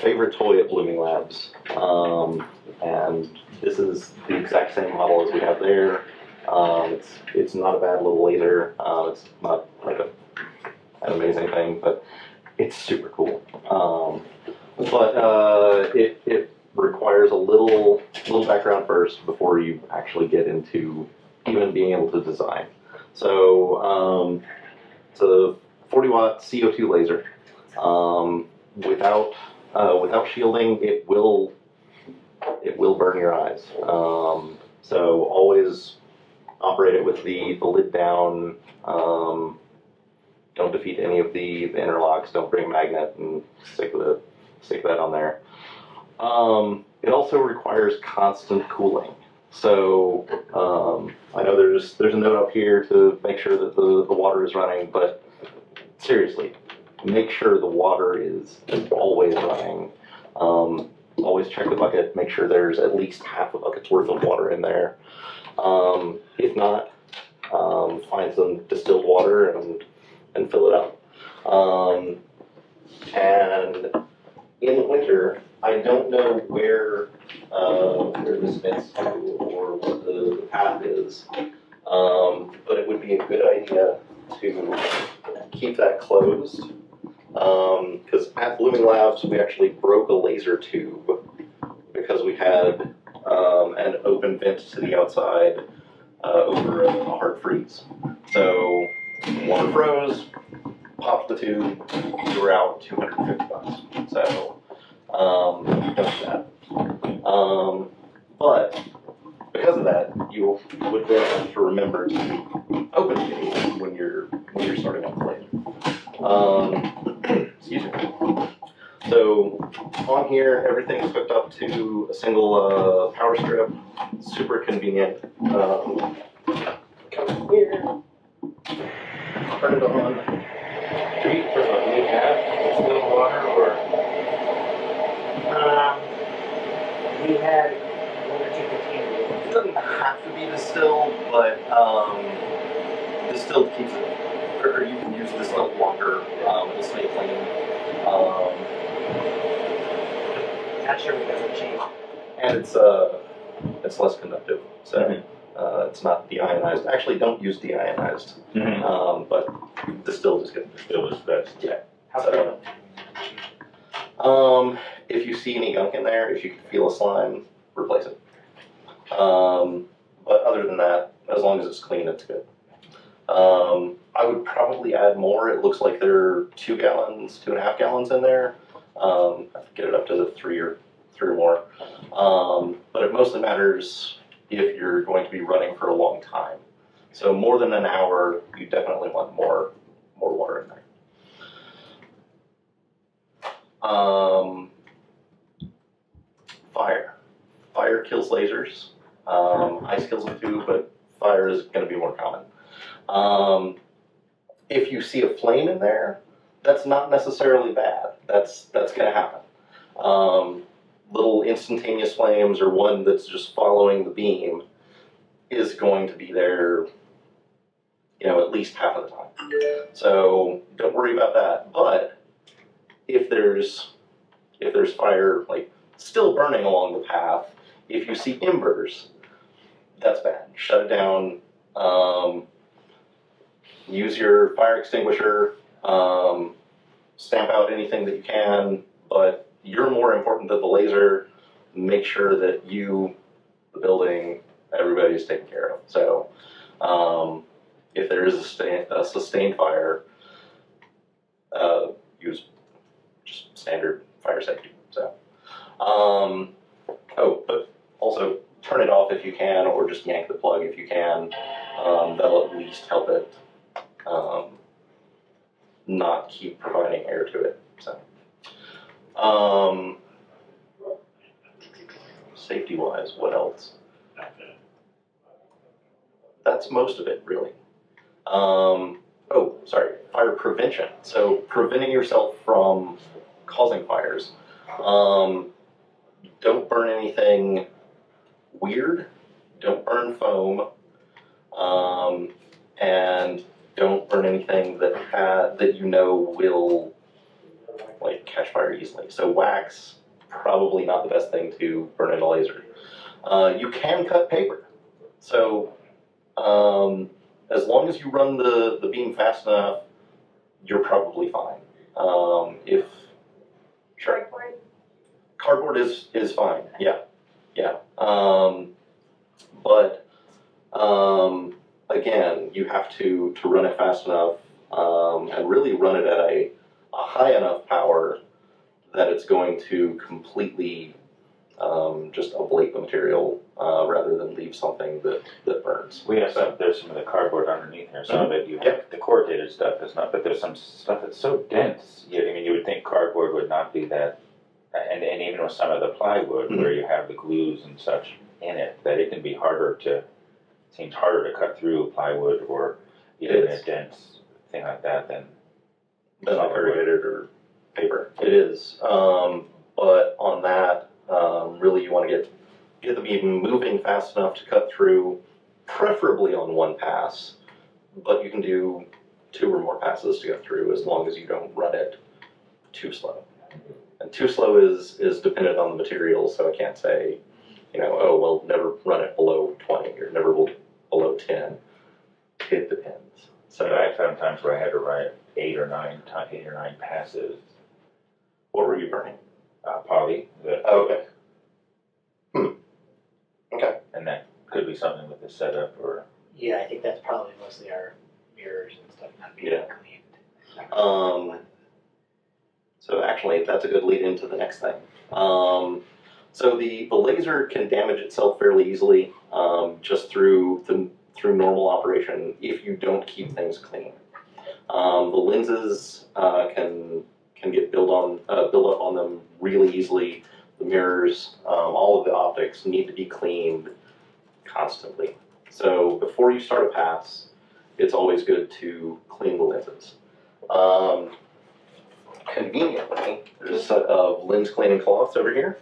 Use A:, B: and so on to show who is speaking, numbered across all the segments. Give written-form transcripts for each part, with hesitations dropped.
A: favorite toy at Blooming Labs, and this is the exact same model as we have there. It's not a bad little laser. It's not like an amazing thing, but it's super cool. It requires a little background first before you actually get into even being able to design. So it's a 40-watt CO2 laser. Without shielding, it will burn your eyes. So always operate it with the lid down. Don't defeat any of the interlocks. Don't bring a magnet and stick that on there. It also requires constant cooling. So I know there's a note up here to make sure that the water is running, but seriously, make sure the water is always running. Always check the bucket, make sure there's at least half a bucket's worth of water in there. If not, find some distilled water and fill it up. And in the winter, I don't know where this fits to or what the path is, but it would be a good idea to keep that closed. Because at Blooming Labs, we actually broke a laser tube because we had an open vent to the outside over a hard freeze. So water froze, popped the tube, we were out $250. So don't do that. But because of that, you would then have to remember to open the tube when you're starting up the laser. Excuse me. So on here, everything is hooked up to a single power strip. Super convenient. Come here. Turn it on.
B: Do you have distilled water or?
C: We had one or two containers.
A: It doesn't have to be distilled, but distilled keeps it, or you can use distilled longer. It'll stay clean.
C: Not sure we got change.
A: And it's less conductive, so it's not deionized. Actually, don't use deionized, but distilled is good.
B: Distilled is best.
A: Yeah.
C: How
A: If you see any gunk in there, if you can feel a slime, replace it. But other than that, as long as it's clean, it's good. I would probably add more. It looks like there are 2 gallons, 2.5 gallons in there. I could get it up to 3 or more. But it mostly matters if you're going to be running for a long time. So more than an hour, you definitely want more water in there. Fire kills lasers. Ice kills them too, but fire is going to be more common. If you see a flame in there, that's not necessarily bad. That's going to happen. Little instantaneous flames or one that's just following the beam is going to be there, at least half of the time. So don't worry about that. But if there's fire like still burning along the path, if you see embers, that's bad. Shut it down. Use your fire extinguisher. Stamp out anything that you can, but you're more important than the laser. Make sure that you, the building, everybody is taken care of. So if there is a sustained fire, use just standard fire safety. So, but also turn it off if you can, or just yank the plug if you can. That'll at least help it not keep providing air to it. So, safety-wise, what else? That's most of it, really. Fire prevention. So preventing yourself from causing fires. Don't burn anything weird. Don't burn foam. And don't burn anything that will like catch fire easily. So wax, probably not the best thing to burn in a laser. You can cut paper. So as long as you run the beam fast enough, you're probably fine. If sure. Cardboard is fine, yeah. But again, you have to run it fast enough and really run it at a high enough power that it's going to completely just ablate the material rather than leave something that burns.
B: We have there's some of the cardboard underneath here, some of it you have, the corrugated stuff is not, but there's some stuff that's so dense, you would think cardboard would not be that, and even with some of the plywood where you have the glues and such in it, that it can be seems harder to cut through plywood or even a dense thing like that than
A: corrugated or paper. It is, but on that, really you want to get the beam moving fast enough to cut through, preferably on one pass, but you can do 2 or more passes to go through as long as you don't run it too slow. And too slow is dependent on the material, so I can't say, oh, well, never run it below 20 or never below 10. It depends.
B: So I found times where I had to run it 8 or 9 passes.
A: What were you burning?
B: Poly.
A: Okay. Okay.
B: And that could be something with the setup or.
C: Yeah, I think that's probably mostly our mirrors and stuff not being cleaned.
A: So actually, that's a good lead into the next thing. So the laser can damage itself fairly easily just through normal operation if you don't keep things clean. The lenses can get built up on them really easily. The mirrors, all of the optics need to be cleaned constantly. So before you start a pass, it's always good to clean the lenses. Conveniently, there's a set of lens cleaning cloths over here.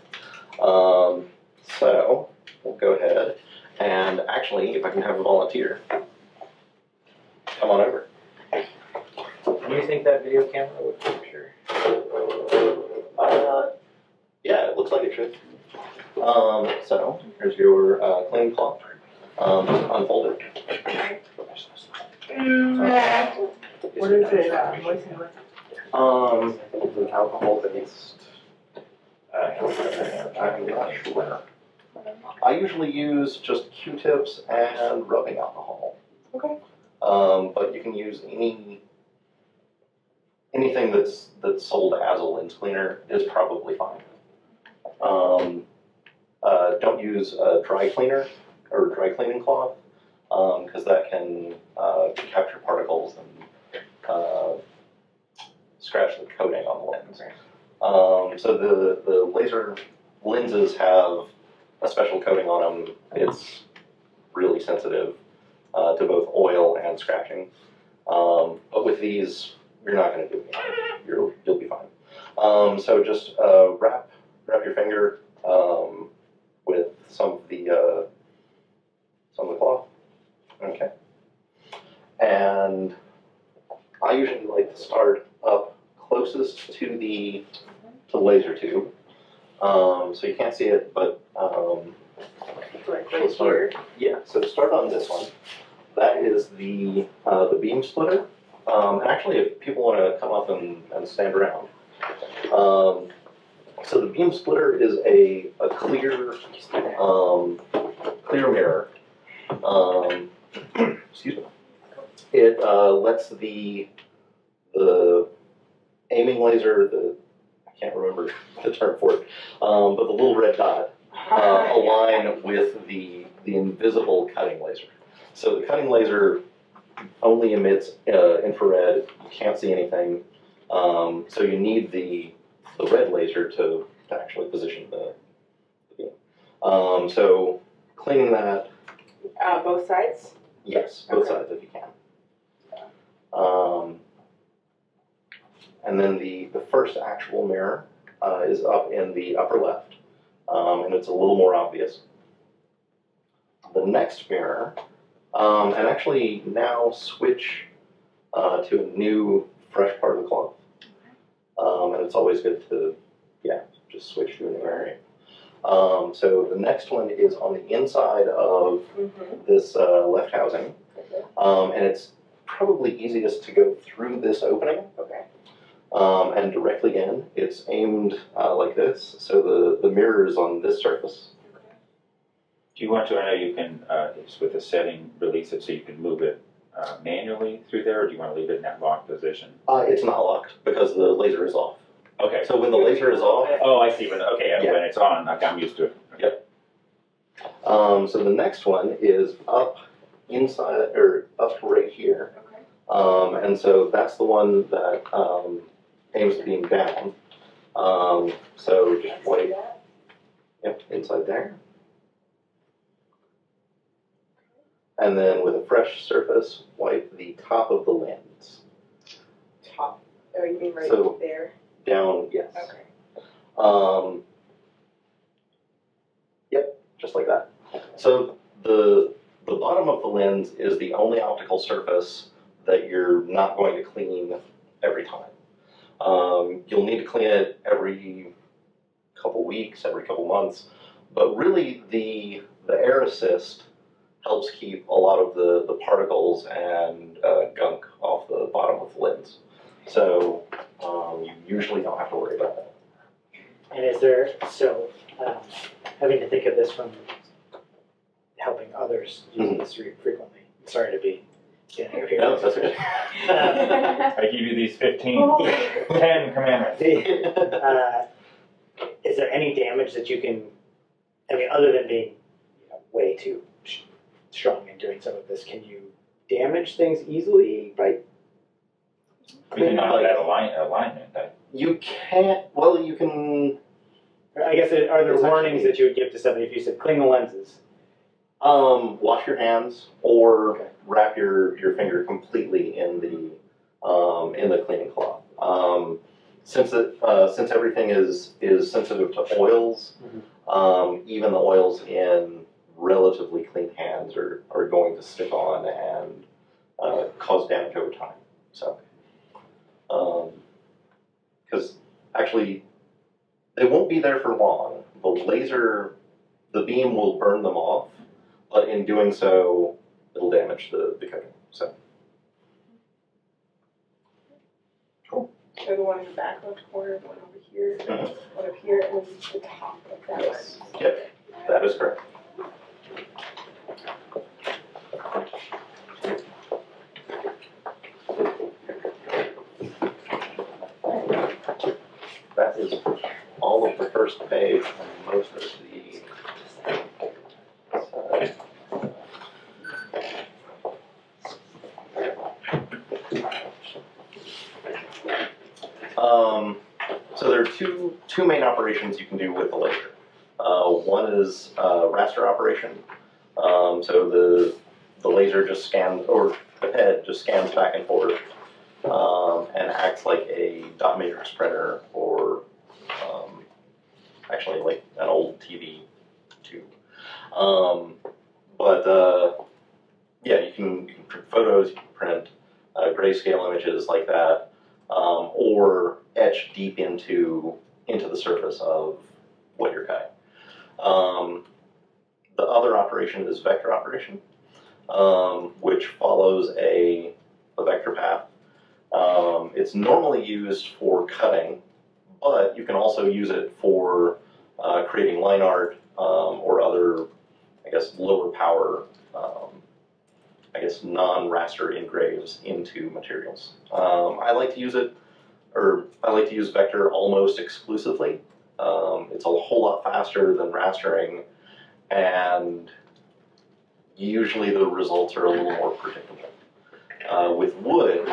A: So we'll go ahead and actually, if I can have a volunteer, come on over.
C: Do you think that video camera would capture?
A: Yeah, it looks like it should. So here's your cleaning cloth. Just unfold it.
D: What is it? Moisten with?
A: It's an alcohol based. I'm not sure. I usually use just Q-tips and rubbing alcohol.
D: Okay.
A: But you can use anything that's sold as a lens cleaner is probably fine. Don't use a dry cleaner or dry cleaning cloth because that can capture particles and scratch the coating on the lens. So the laser lenses have a special coating on them. It's really sensitive to both oil and scratching. But with these, you're not going to do anything. You'll be fine. So just wrap your finger with some of the cloth. Okay. And I usually like to start up closest to the laser tube. So you can't see it, but
D: Like right here.
A: yeah. So start on this one. That is the beam splitter. And actually, if people want to come up and stand around, so the beam splitter is a clear mirror. Excuse me. It lets the aiming laser, I can't remember the term for it, but the little red dot align with the invisible cutting laser. So the cutting laser only emits infrared. You can't see anything. So you need the red laser to actually position the beam. So cleaning that.
D: Both sides?
A: Yes, both
D: Okay.
A: sides if you can. And then the first actual mirror is up in the upper left, and it's a little more obvious. The next mirror, and actually now switch to a new fresh part of the cloth. And it's always good to, just switch to a new area. So the next one is on the inside of this left housing. And it's probably easiest to go through this opening
D: Okay.
A: and directly in. It's aimed like this, so the mirror is on this surface.
B: Do you want to, I know you can, just with the setting, release it so you can move it manually through there, or do you want to leave it in that locked position?
A: It's not locked because the laser is off.
B: Okay.
A: So when the laser is off,
B: Oh, I see, okay,
A: Yeah.
B: when it's on, okay, I'm used to it.
A: so the next one is up inside, or up right here.
D: Okay.
A: And so that's the one that aims at being down. So just wipe, inside there. And then with a fresh surface, wipe the top of the lens.
D: Top. Oh, you mean right
A: So-
D: there?
A: Down, yes.
D: Okay.
A: Just like that. So the bottom of the lens is the only optical surface that you're not going to clean every time. You'll need to clean it every couple weeks, every couple months, but really the air assist helps keep a lot of the particles and gunk off the bottom of the lens. So you usually don't have to worry about that.
C: And is there, having to think of this from helping others using this frequently. Sorry to be standing over here.
A: No, that's okay.
B: I give you these 10 commandments.
C: Is there any damage that you can, I mean, other than being way too strong in doing some of this, can you damage things easily by
B: We can knock that alignment.
A: You can't, well, you can,
C: I guess, are there
A: It's
C: warnings
A: actually-
C: that you would give to somebody if you said clean the lenses?
A: wash your hands or
C: Okay.
A: wrap your finger completely in the cleaning cloth. Since everything is sensitive to oils, even the oils in relatively clean hands are going to stick on and cause damage over time. So, because actually, they won't be there for long. The beam will burn them off, but in doing so, it'll damage the coating. So,
D: So the one in the back left corner, one over here,
A: Mhm.
D: one up here, and then the top of that
A: yes,
D: one.
A: yep, that is correct. That is all of the first page and most of the side. So there are two main operations you can do with the laser. One is raster operation. So the laser just scans, or the head just scans back and forth and acts like a dot matrix printer, or actually like an old TV tube. You can print photos, you can print grayscale images like that, or etch deep into the surface of what you're cutting. The other operation is vector operation, which follows a vector path. It's normally used for cutting, but you can also use it for creating line art or other, lower power, non-raster engraves into materials. I like to use vector almost exclusively. It's a whole lot faster than rastering, and usually the results are a little more predictable. With wood,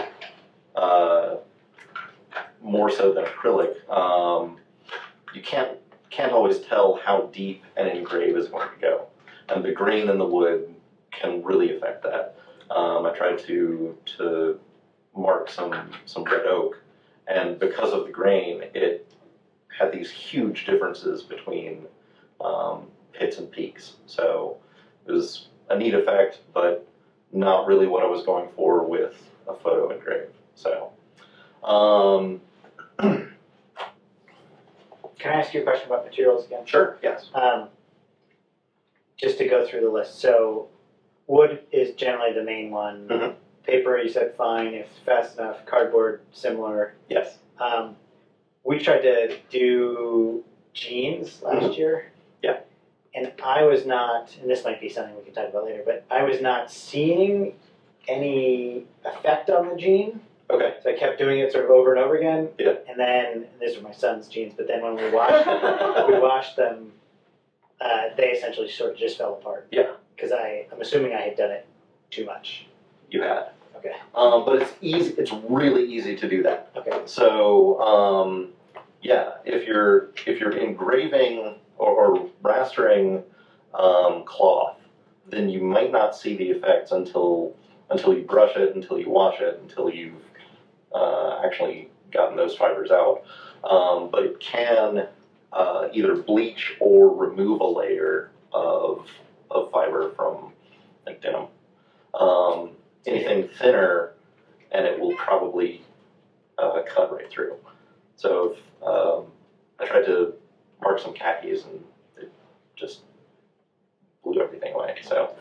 A: more so than acrylic, you can't always tell how deep an engrave is going to go, and the grain in the wood can really affect that. I tried to mark some red oak, and because of the grain, it had these huge differences between pits and peaks. So it was a neat effect, but not really what I was going for with a photo engrave. So
C: Can I ask you a question about materials again?
A: Sure, yes.
C: Just to go through the list, so wood is generally the main one.
A: Mhm.
C: Paper, you said fine, if fast enough. Cardboard, similar.
A: Yes.
C: We tried to do jeans last year.
A: Yeah.
C: And I was not, and this might be something we can talk about later, but I was not seeing any effect on the jean.
A: Okay.
C: So I kept doing it sort of over and over again.
A: Yeah.
C: And then, and these are my son's jeans, but then when we washed them, they essentially sort of just fell apart.
A: Yeah.
C: Because I'm assuming I had done it too much.
A: You had.
C: Okay.
A: But it's easy. It's really easy to do that.
C: Okay.
A: So, yeah, if you're engraving or rastering cloth, then you might not see the effects until you brush it, until you wash it, until you've actually gotten those fibers out. But it can either bleach or remove a layer of fiber from like denim. Anything thinner, and it will probably cut right through. So I tried to mark some khakis, and it just blew everything away. So,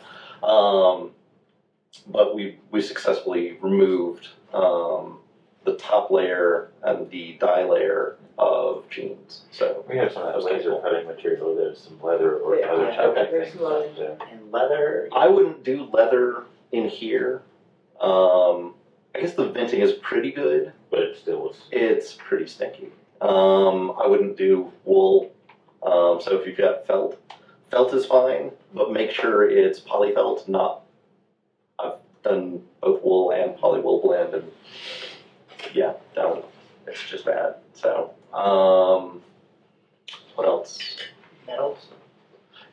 A: but we successfully removed the top layer and the dye layer of jeans. So
B: We have some of that
A: That was
B: laser
A: cool.
B: cutting material, there's some leather or
D: Yeah,
B: other
C: yeah,
B: type of
A: okay.
B: things.
D: There's a lot of-
C: And leather.
A: I wouldn't do leather in here. I guess the venting is pretty good.
B: But it still was,
A: It's pretty stinky. I wouldn't do wool. So if you've got felt is fine, but make sure it's polyfelt, not. I've done both wool and polywool blend, and yeah, don't. It's just bad. So, what else?
C: Metals.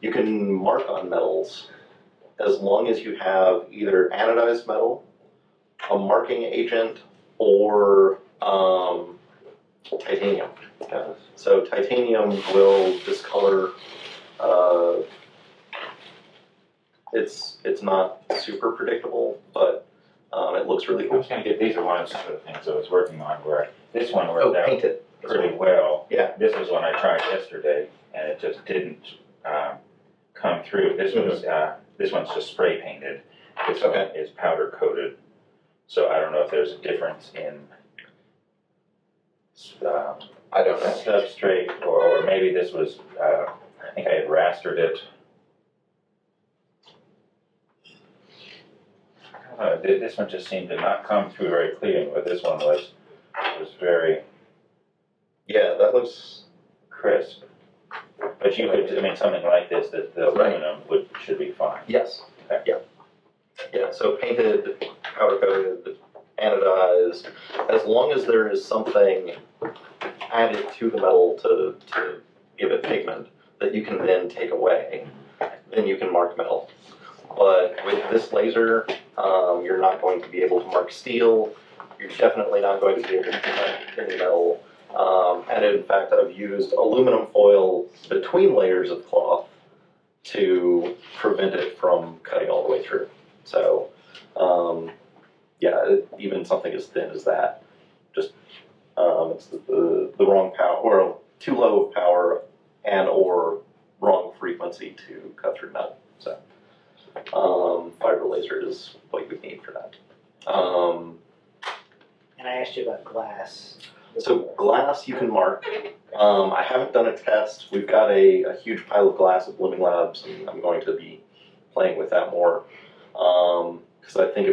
A: You can mark on metals as long as you have either anodized metal, a marking agent, or titanium. So titanium will discolor. It's not super predictable, but it looks really
B: I
A: cool.
B: was gonna get, these are one of some of the things I was working on where, this one
A: Oh,
B: worked out
A: painted.
B: pretty well.
A: Yeah.
B: This was one I tried yesterday, and it just didn't come through. This one's just spray painted. This one
A: Okay.
B: is powder coated. So I don't know if there's a difference in
A: I don't know.
B: substrate, or maybe this was, I think I had rastered it. This one just seemed to not come through very clean, but this one was very
A: Yeah, that looks.
B: crisp. But you could, I mean, something like this, the
A: Right.
B: aluminum should be fine.
A: Yes.
B: Okay.
A: Yeah. Yeah. So painted, powder coated, anodized. As long as there is something added to the metal to give it pigment that you can then take away, then you can mark metal. But with this laser, you're not going to be able to mark steel. You're definitely not going to be able to mark any metal. And in fact, I've used aluminum foil between layers of cloth to prevent it from cutting all the way through. So, yeah, even something as thin as that, just it's the wrong power, or too low of power, and or wrong frequency to cut through metal. So, fiber laser is what you would need for that.
C: And I asked you about glass.
A: So glass you can mark. I haven't done a test. We've got a huge pile of glass at Blooming Labs, and I'm going to be playing with that more. Because I think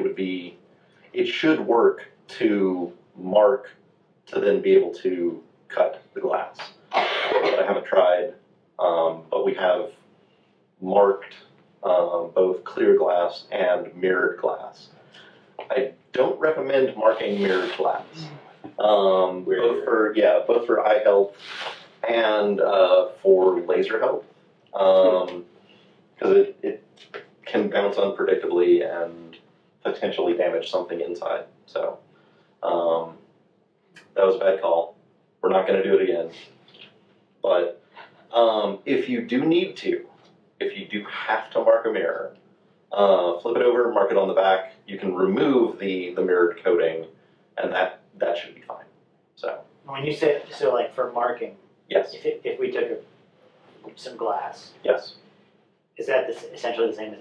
A: it should work to mark to then be able to cut the glass. But I haven't tried. But we have marked both clear glass and mirrored glass. I don't recommend marking mirrored glass. Both for eye health and for laser health, because it can bounce unpredictably and potentially damage something inside. So that was a bad call. We're not going to do it again. But if you do need to, if you do have to mark a mirror, flip it over, mark it on the back. You can remove the mirrored coating, and that should be fine. So
C: When you say, so like for marking,
A: Yes,
C: If we took some glass,
A: yes.
C: is that essentially the same as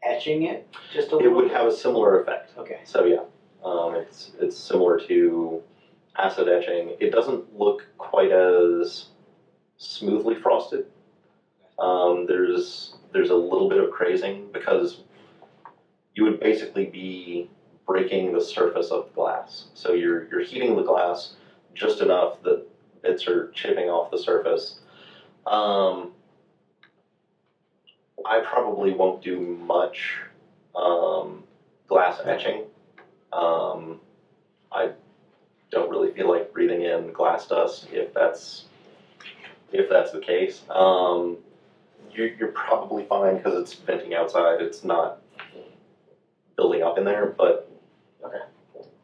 C: etching it, just a
A: It
C: little?
A: would have a similar effect.
C: Okay.
A: So yeah, it's similar to acid etching. It doesn't look quite as smoothly frosted. There's a little bit of crazing because you would basically be breaking the surface of the glass. So you're heating the glass just enough that bits are chipping off the surface. I probably won't do much glass etching. I don't really feel like breathing in glass dust if that's the case. You're probably fine because it's venting outside. It's not building up in there, but
C: Okay.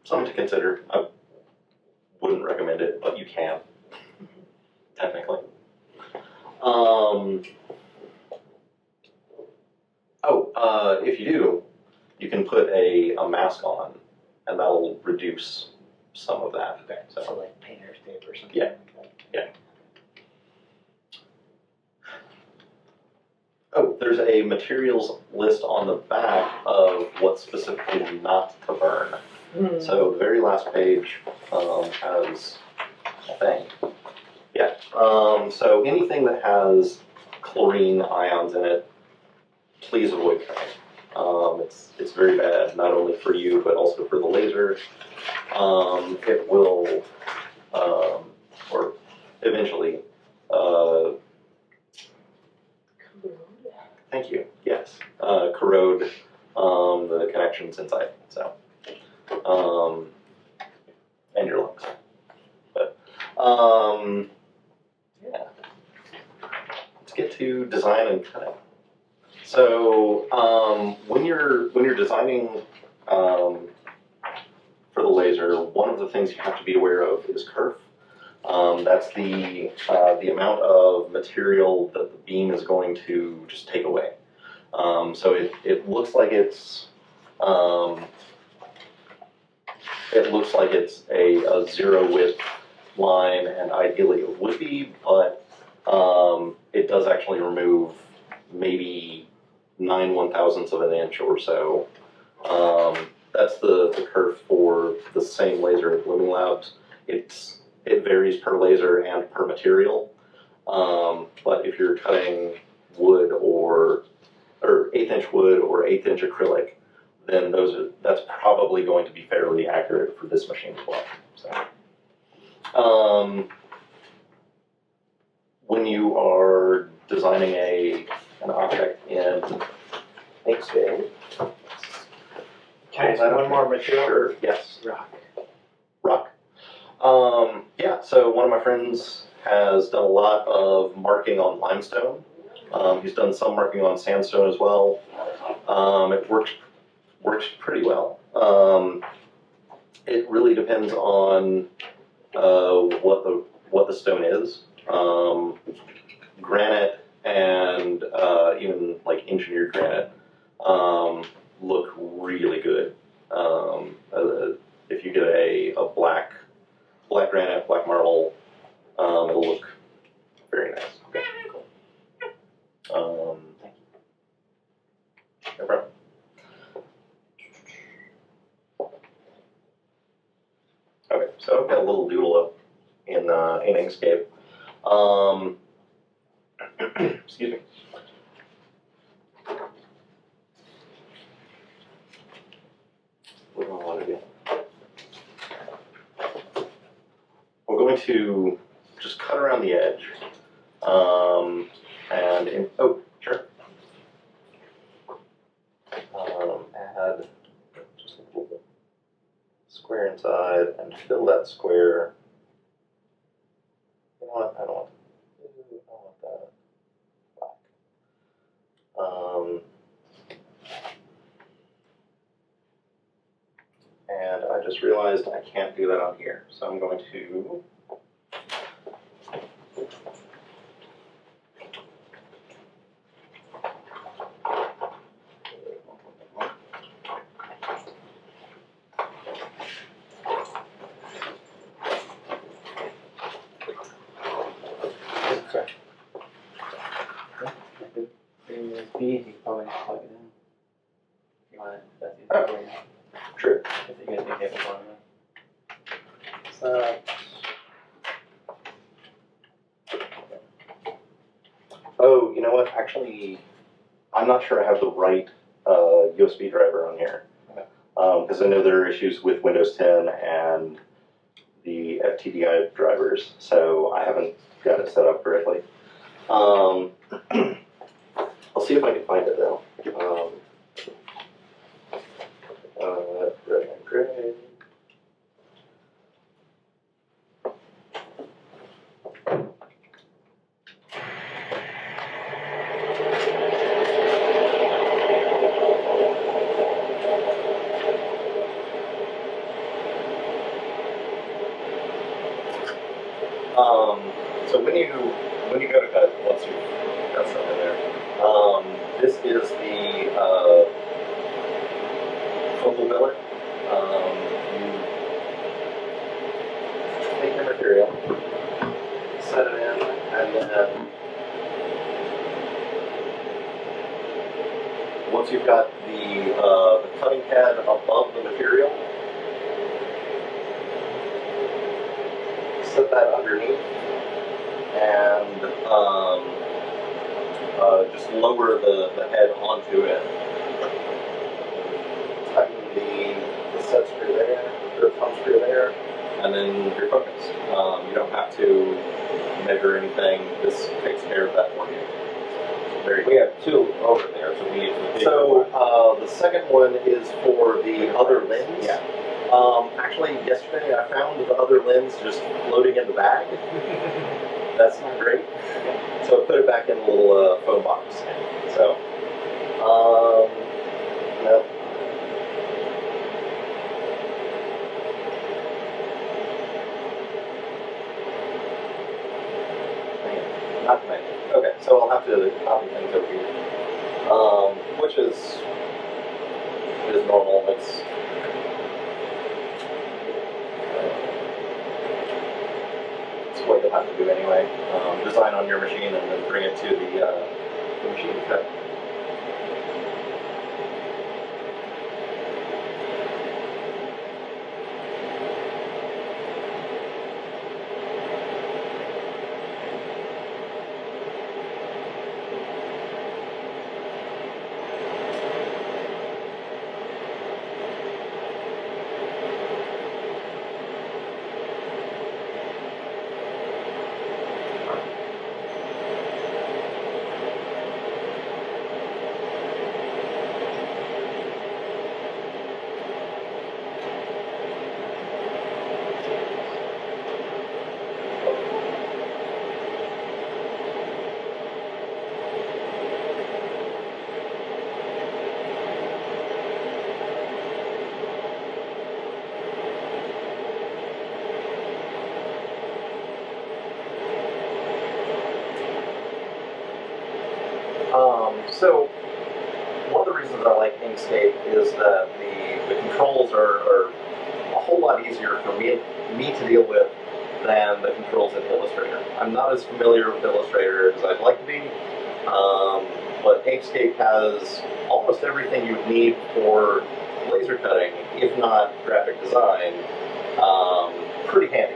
A: something to consider. I wouldn't recommend it, but you can technically. If you do, you can put a mask on, and that'll reduce some of that.
C: Okay,
A: So.
C: so like painter's tape or something
A: Yeah.
C: like that?
A: Oh, there's a materials list on the back of what specifically not to burn. So the very last page has a thing. Yeah. So anything that has chlorine ions in it, please avoid cutting. It's very bad, not only for you but also for the laser. It will, or eventually. Thank you. Yes, corrode the connections inside. So, and your lungs. But yeah, let's get to design and cutting. So when you're designing for the laser, one of the things you have to be aware of is kerf. That's the amount of material that the beam is going to just take away. So it looks like it's a zero width line, and ideally it would be, but it does actually remove maybe 9/1000ths of an inch or so. That's the kerf for the same laser at Blooming Labs. It varies per laser and per material, but if you're cutting wood or 1/8 inch wood or 1/8 inch acrylic, then that's probably going to be fairly accurate for this machine as well. So, when you are designing an object in Inkscape,
C: Can I ask one more material?
A: Sure. Yes.
C: Rock.
A: Rock. Yeah, so one of my friends has done a lot of marking on limestone. He's done some marking on sandstone as well. It works pretty well. It really depends on what the stone is. Granite and even like engineered granite look really good. If you get a black granite, black marble, it'll look very nice. Okay. Thank you. No problem. Okay, so I've got a little doodle up in Inkscape. Excuse me. What do I want to do? I'm going to just cut around the edge. Oh, sure. Add just a little square inside and fill that square. You know what? I don't want that black. And I just realized I can't do that on here, so I'm going to
E: If you're USB, you can probably just plug it in. If you want it, that's easy
A: Oh.
E: for you.
A: Sure.
E: If you get a big cable on it.
A: So, oh, you know what? Actually, I'm not sure I have the right USB driver on here. Because I know there are issues with Windows 10 and the FTDI drivers, so I haven't got it set up correctly. I'll see if I can find it though. Great. So when you go to cut, once you've got stuff in there, this is the focal billet. You take your material, set it in, and then once you've got the cutting pad above the material, set that underneath, and just lower the head onto it. Tighten the set screw there, the thumb screw there, and then your focus. You don't have to measure anything. This takes care of that for you. Very
B: We have two over there, so we use the bigger
A: So
B: one.
A: the second one is for the other lens.
B: Yeah.
A: Actually, yesterday I found the other lens just floating in the bag. That's not great. So I put it back in a little foam box. So, no. Not many. Okay, so I'll have to copy things over here. Which is normal. It's what you'll have to do anyway. Design on your machine and then bring it to the machine to cut. So one of the reasons I like Inkscape is that the controls are a whole lot easier for me to deal with than the controls in Illustrator. I'm not as familiar with Illustrator as I'd like to be, but Inkscape has almost everything you need for laser cutting, if not graphic design, pretty handy.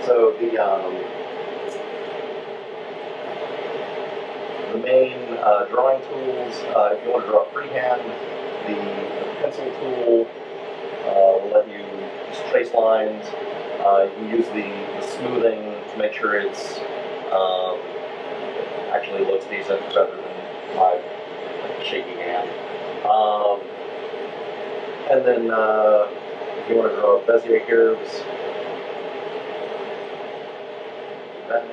A: So the main drawing tools, if you want to draw freehand, the pencil tool will let you just trace lines. You can use the smoothing to make sure it's actually looks decent rather than my shaky hand. And then if you want to draw Bezier curves, that.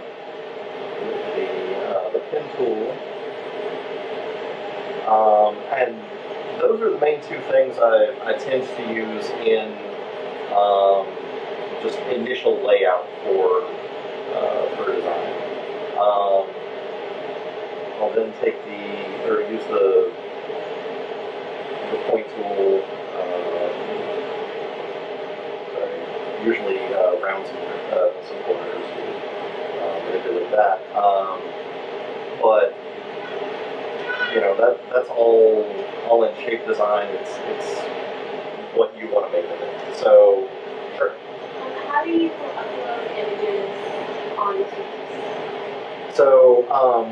A: The pen tool, and those are the main two things I tend to use in just initial layout for design. I'll then use the point tool. Usually round some corners. I'm going to do with that. But that's all in shape design. It's what you want to make of it. So, sure.
F: How do you upload images onto?
A: So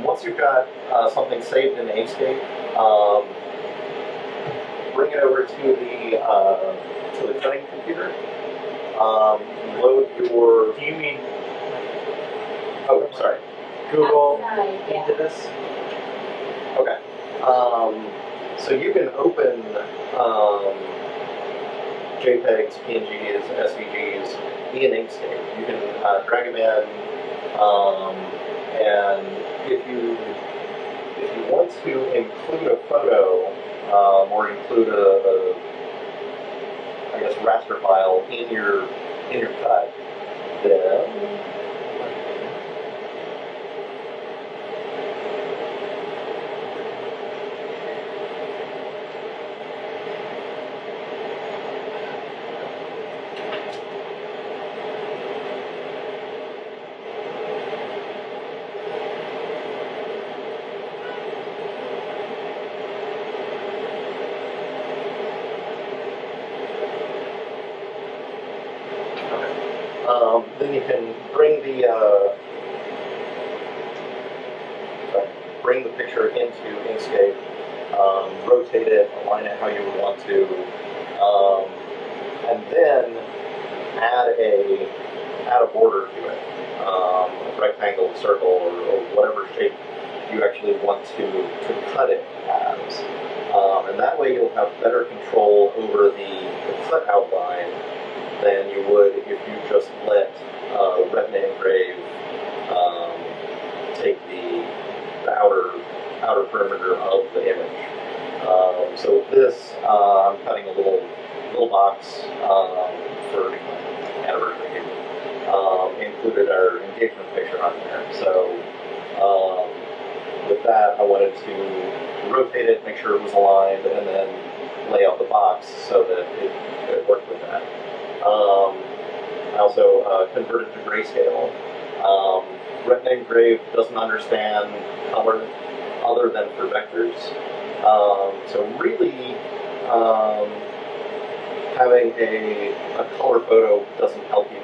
A: once you've got something saved in Inkscape, bring it over to the cutting computer. Load your.
C: Do you mean
A: Oh, sorry.
C: Google
F: Outside, yeah.
C: into this?
A: Okay. So you can open JPEGs, PNGs, SVGs in Inkscape. You can drag them in, and if you want to include a photo or include I guess raster file in your cut, then then you can bring bring the picture into Inkscape, rotate it, align it how you would want to, and then add a border to it, a rectangle, circle, or whatever shape you actually want to cut it as. And that way you'll have better control over the cut outline than you would if you just let Retina Engrave take the outer perimeter of the image. So with this, I'm cutting a little box for anniversary gift. Included our engagement picture on there. So with that, I wanted to rotate it, make sure it was aligned, and then lay out the box so that it worked with that. I also converted to grayscale. Retina Engrave doesn't understand color other than for vectors. So really, having a color photo doesn't help you.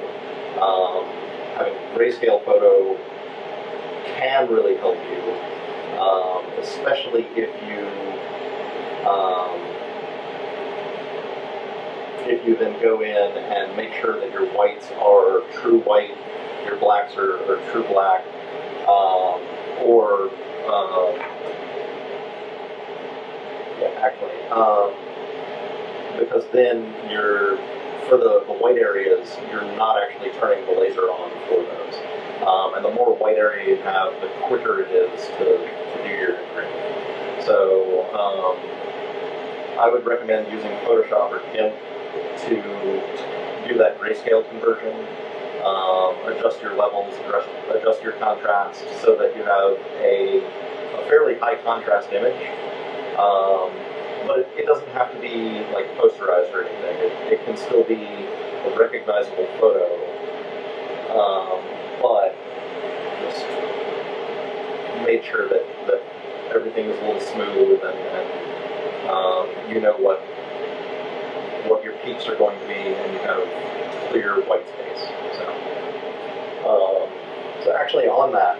A: Having a grayscale photo can really help you, especially if you then go in and make sure that your whites are true white, your blacks are true black, because then for the white areas, you're not actually turning the laser on for those. And the more white area you have, the quicker it is to do your engraving. So I would recommend using Photoshop or GIMP to do that grayscale conversion, adjust your levels, adjust your contrast so that you have a fairly high contrast image. But it doesn't have to be like posterized or anything. It can still be a recognizable photo, but just made sure that everything is a little smooth and you know what your peaks are going to be, and you have clear white space. So actually on that,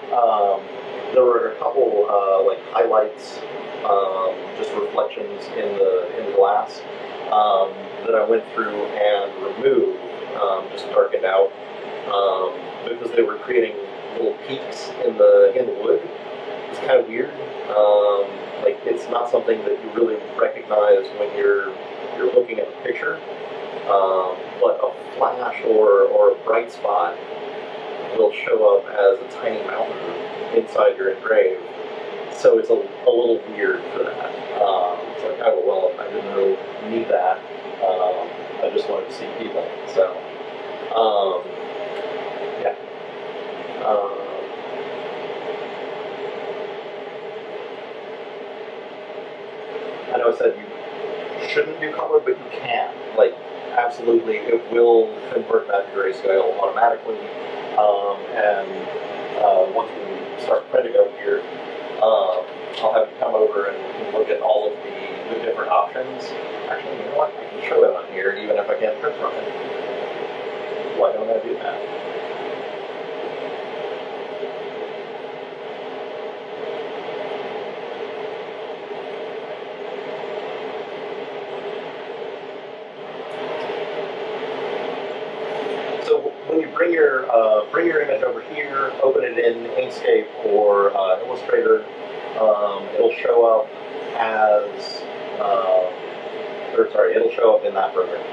A: there were a couple like highlights, just reflections in the glass that I went through and removed, just darkened out, because they were creating little peaks in the wood. It's kind of weird. Like it's not something that you really recognize when you're looking at the picture, but a flash or a bright spot will show up as a tiny mountain inside your engrave. So it's a little weird for that. It's like, oh well, I didn't really need that. I just wanted to see people. So yeah. I know I said you shouldn't do color, but you can. Like, absolutely, it will convert that to grayscale automatically. And once we start printing over here, I'll have you come over and options. Actually, you know what? I can show it on here even if I can't print from it. Why don't I do that? So when you bring your image over here, open it in Inkscape or Illustrator, it'll show up as, it'll show up in that program.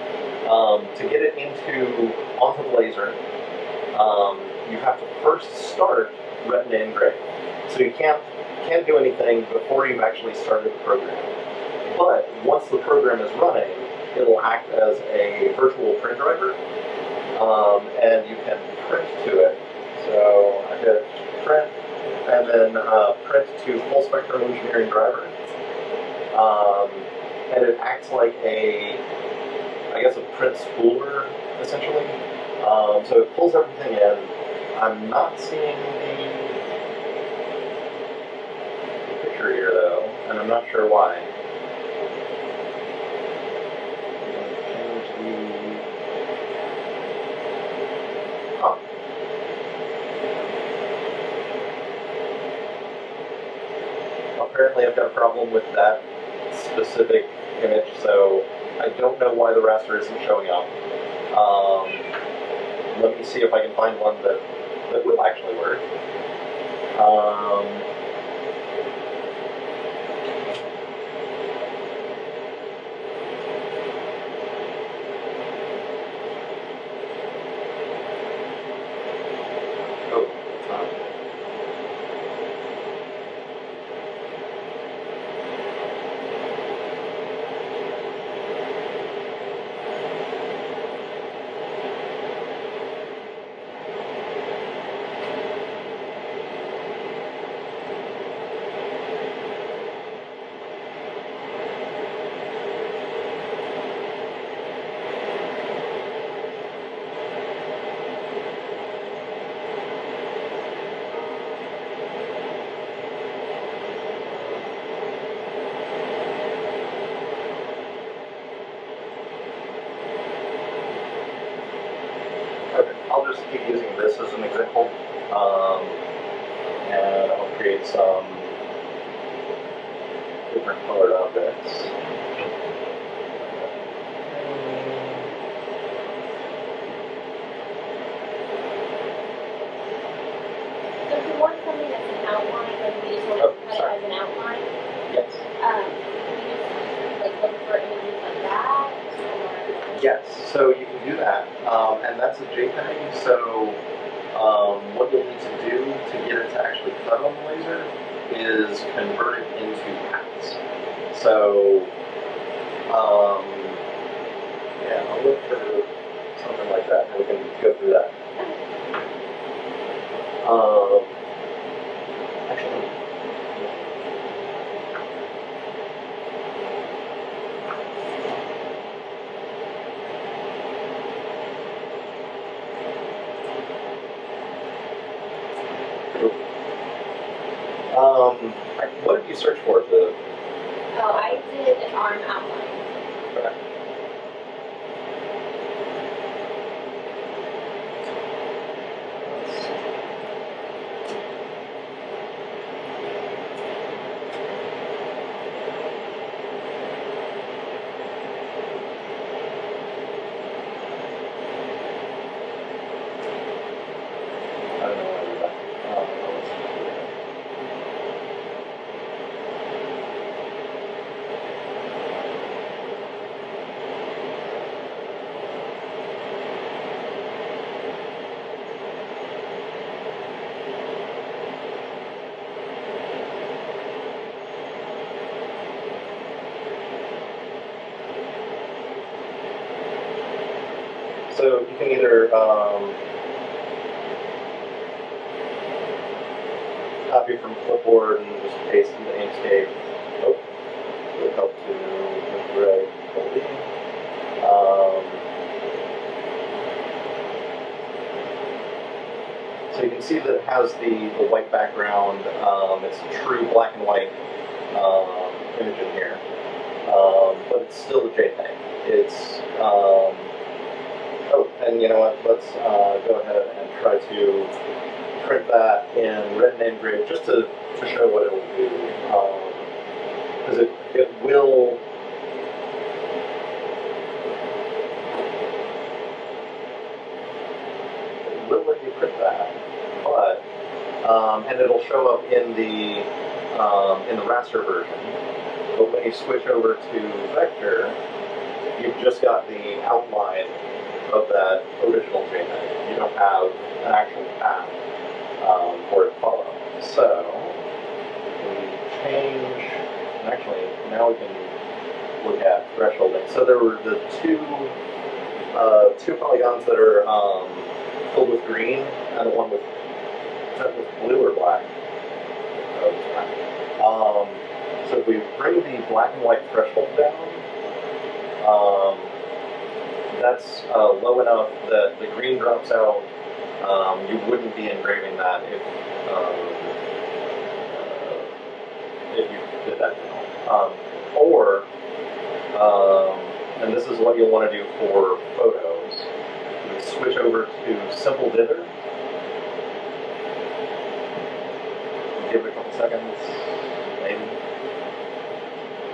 A: To get it onto Blazor, you have to first start Retina Engrave. So you can't do anything before you've actually started the program. But once the program is running, it'll act as a virtual print driver. And you can print to it. So I hit print, and then print to full spectrum engineering driver. And it acts like I guess a print spooler, essentially. So it pulls everything in. I'm not seeing the picture here though, and I'm not sure why. Apparently I've got a problem with that specific image, so I don't know why the raster isn't showing up. Let me see if I can find one that will actually work. Oh, it's not. Okay, I'll just keep using this as an example, and I'll create some different colored objects.
F: So if you want something that's an outline, like we just want
A: Oh,
F: to cut
A: sorry.
F: it as an outline,
A: Yes.
F: you just like look for images like that, or
A: Yes, so you can do that, and that's a JPEG, so what you'll need to do to get it to actually cut on the laser is convert it into paths. So, yeah, I'll look for something like that, and we can go through that. Actually, what did you search for?
F: oh, I did an arm outline.
A: I don't know why I did that. So you can either copy from clipboard and just paste into Inkscape. Oh, it would help to right. So you can see that it has the white background. It's a true black and white image in here. but it's still a JPEG. It's, oh, and you know what, let's go ahead and try to print that in Retina Engrave just to show what it will do. Because it will, let you print that, but, and it'll show up in the raster version. But when you switch over to vector, you've just got the outline of that original JPEG. You don't have an actual path for it to follow. So, we change, and actually, now we can look at thresholding. So there were the two polygons that are filled with green, and one with, is that with blue or black? Oh, it's black. So if we bring the black and white threshold down, that's low enough that the green drops out. You wouldn't be engraving that if you did that now. And this is what you'll want to do for photos, you switch over to Simple Dither. Give it a couple seconds, maybe.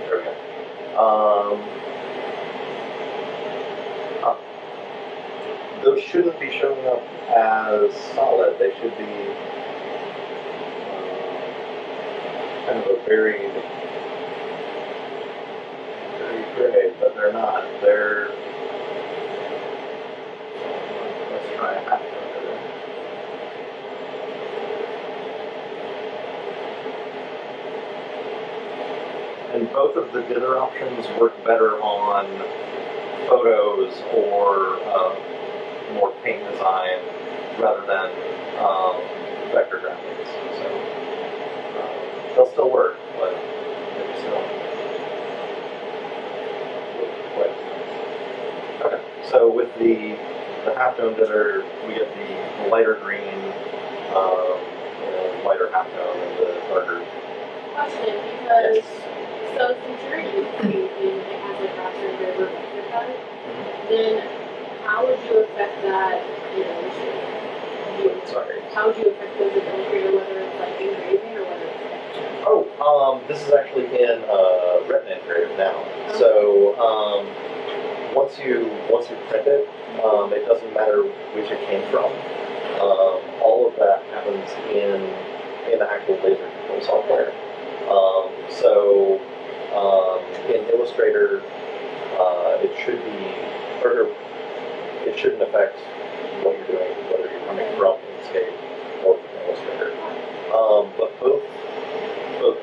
A: There we go. Those shouldn't be showing up as solid. They should be kind of a very gray, but they're not. They're, let's try a half dither. And both of the dither options work better on photos or more paint design rather than vector graphics. So they'll still work, but they just don't look quite as nice. Okay, so with the halftone dither, we get the lighter green, lighter halftone, and the darker.
F: Question, because, so since you're using it has like raster engraver vector cut, then how would you affect that in Illustrator?
A: Sorry.
F: How would you affect those in Illustrator, whether it's like engraving or whether it's vector?
A: Oh, this is actually in Retina Engrave now. So once you print it, it doesn't matter which it came from. All of that happens in the actual laser control software. So in Illustrator, it should be, or it shouldn't affect what you're doing, whether you're coming from Inkscape or from Illustrator. But both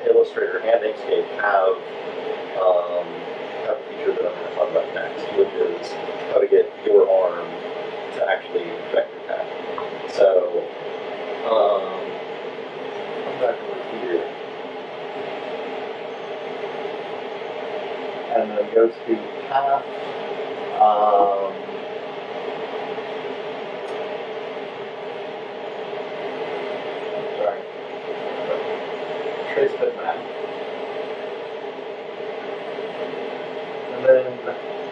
A: Illustrator and Inkscape have a feature that I'm going to talk about next, which is how to get your arm to actually vector tag. So, come back over here, and then go to path. Trace bitmap. And then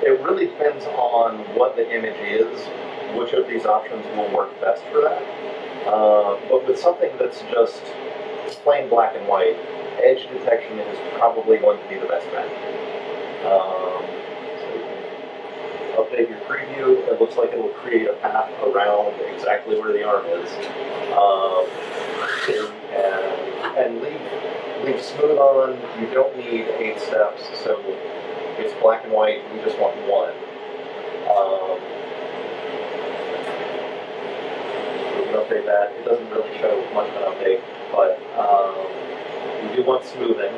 A: it really depends on what the image is, which of these options will work best for that. But with something that's just plain black and white, edge detection is probably going to be the best bet. So you can update your preview. It looks like it will create a path around exactly where the arm is. And leave smooth on. You don't need 8 steps, so it's black and white. We just want one. We can update that. It doesn't really show much of an update, but we do want smoothing.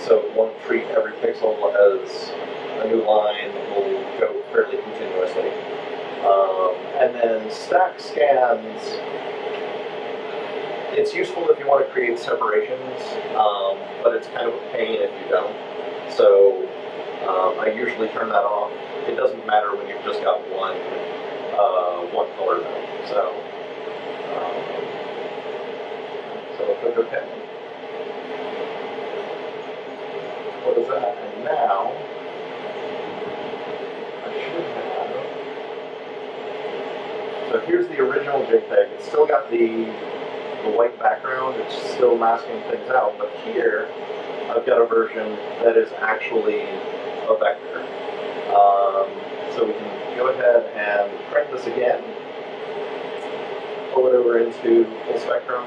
A: So it won't treat every pixel as a new line. It will go fairly continuously. And then stack scans. It's useful if you want to create separations, but it's kind of a pain if you don't. So I usually turn that off. It doesn't matter when you've just got one color node. So click OK. What is that? now, I should have. So here's the original JPEG. It's still got the white background. It's still masking things out. But here, I've got a version that is actually a vector. So we can go ahead and print this again. Pull it over into full spectrum.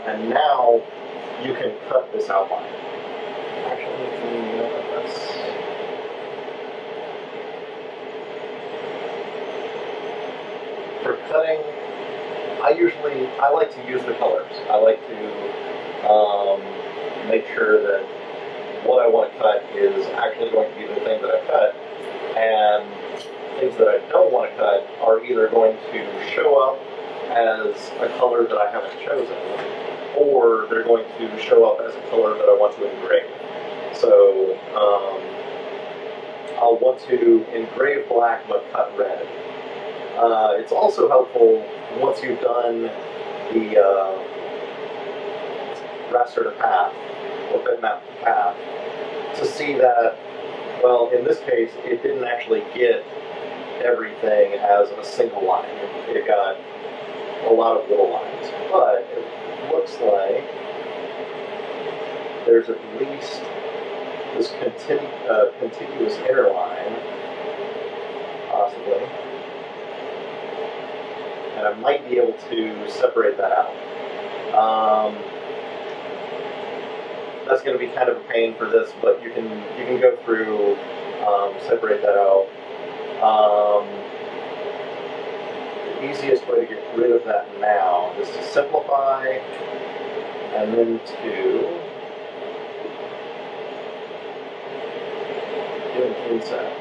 A: And now you can cut this outline. Actually, let's for cutting, I like to use the colors. I like to make sure that what I want to cut is actually going to be the thing that I cut, and things that I don't want to cut are either going to show up as a color that I haven't chosen, or they're going to show up as a color that I want to engrave. So I'll want to engrave black but cut red. It's also helpful once you've done the raster to path or bitmap to path to see that, well, in this case, it didn't actually get everything as a single line. It got a lot of little lines, but it looks like there's at least this contiguous inner line, possibly. And I might be able to separate that out. That's going to be kind of a pain for this, but you can go through, separate that out. The easiest way to get rid of that now is to simplify, and then to do an inset.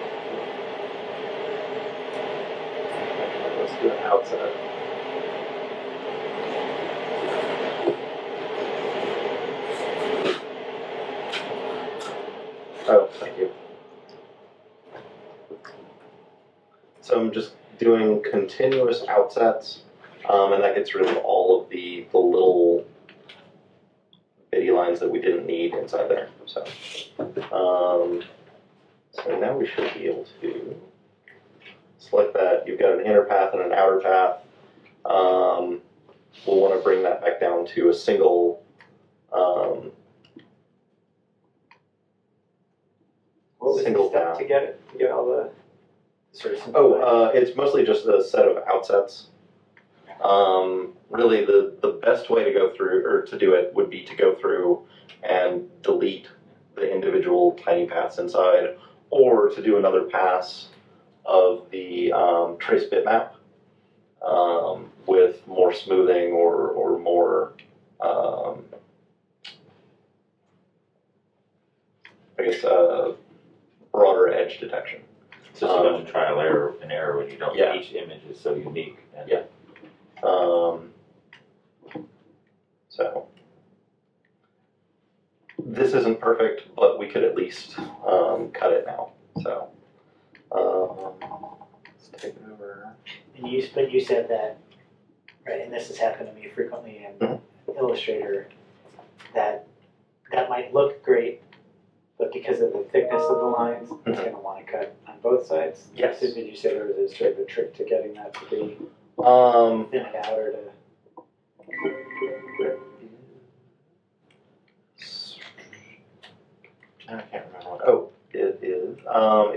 A: Let's do an outset. Oh, thank you. So I'm just doing continuous outsets, and that gets rid of all of the little bitty lines that we didn't need inside there. So now we should be able to select that. You've got an inner path and an outer path. We'll want to bring that back down to a single.
C: What was
A: Single
C: the step
A: path.
C: to get all the sort of simple
A: It's mostly just a set of outsets. Really, the best way to go through, or to do it, would be to go through and delete the individual tiny paths inside, or to do another pass of the trace bitmap with more smoothing or more, I guess, broader edge detection.
B: It's just a bunch of trial error and error when you don't,
A: Yeah.
B: each image is so unique. And
A: Yeah. So this isn't perfect, but we could at least cut it now. So let's take it over.
C: And you said that, right, and this has happened to me frequently in Illustrator, that might look great, but because of the thickness of the lines, it's going to want to cut on both sides.
A: Yes.
C: So did you say there was a sort of a trick to getting that to be thin it out, or to?
A: I can't remember what. Oh, it is.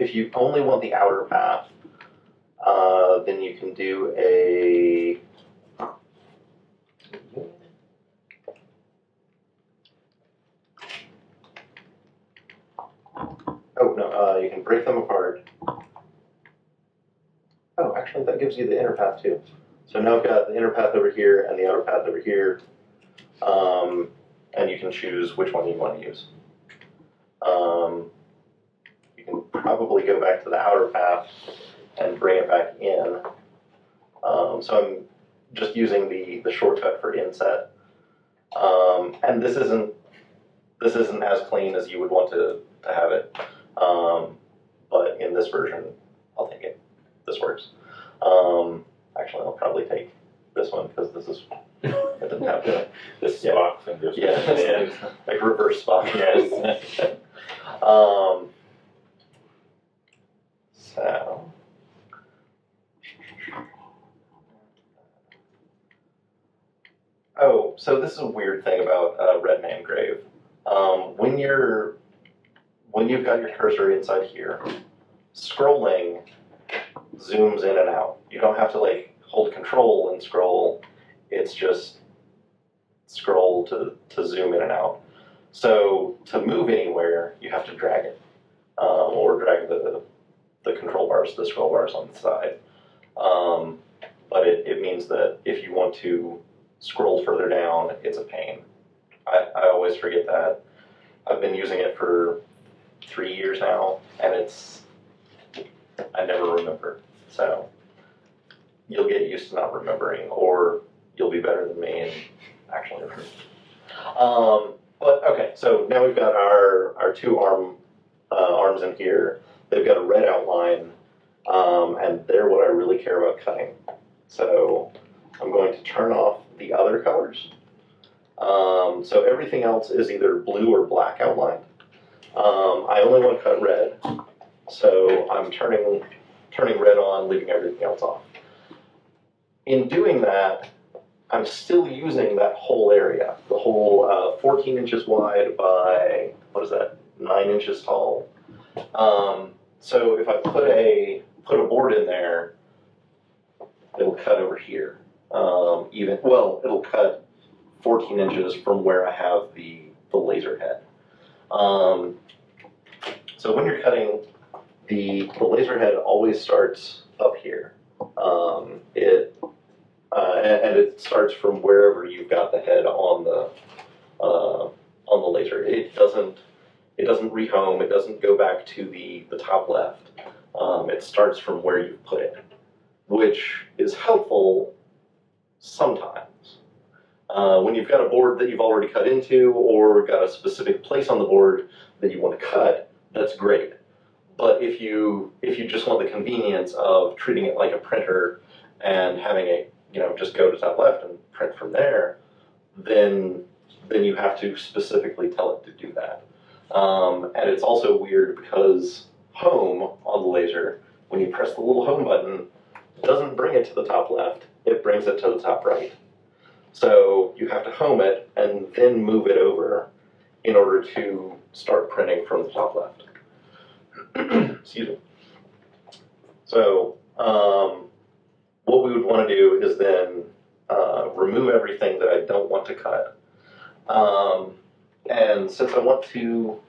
A: If you only want the outer path, then you can do a. Oh no, you can break them apart. Oh, actually, that gives you the inner path too. So now I've got the inner path over here and the outer path over here, and you can choose which one you want to use. You can probably go back to the outer path and bring it back in. So I'm just using the shortcut for inset. And this isn't as clean as you would want to have it. But in this version, I'll take it. This works. Actually, I'll probably take this one because this is, I didn't have to.
B: the Spock fingers.
A: Yeah, like reverse Spock.
B: Yes.
A: Um, so. Oh, so this is a weird thing about Redman Grave. When you've got your cursor inside here, scrolling zooms in and out. You don't have to like hold control and scroll. It's just scroll to zoom in and out. So to move anywhere, you have to drag it, or drag the control bars, the scroll bars on the side. But it means that if you want to scroll further down, it's a pain. I always forget that. I've been using it for 3 years now, and I never remember. So you'll get used to not remembering, or you'll be better than me and actually remember. But okay, so now we've got our two arms in here. They've got a red outline, and they're what I really care about cutting. So I'm going to turn off the other colors. So everything else is either blue or black outlined. I only want to cut red, so I'm turning red on, leaving everything else off. In doing that, I'm still using that whole area, the whole 14 inches wide by, 9 inches tall. So if I put a board in there, it'll cut over here. It'll cut 14 inches from where I have the laser head. So when you're cutting, the laser head always starts up here. And it starts from wherever you've got the head on the laser. It doesn't rehome. It doesn't go back to the top left. It starts from where you put it, which is helpful sometimes. When you've got a board that you've already cut into, or got a specific place on the board that you want to cut, that's great. But if you just want the convenience of treating it like a printer and having it, just go to top left and print from there, then you have to specifically tell it to do that. And it's also weird because home on the laser, when you press the little home button, it doesn't bring it to the top left, it brings it to the top right. So you have to home it and then move it over in order to start printing from the top left. Excuse me. So what we would want to do is then remove everything that I don't want to cut. And since I want to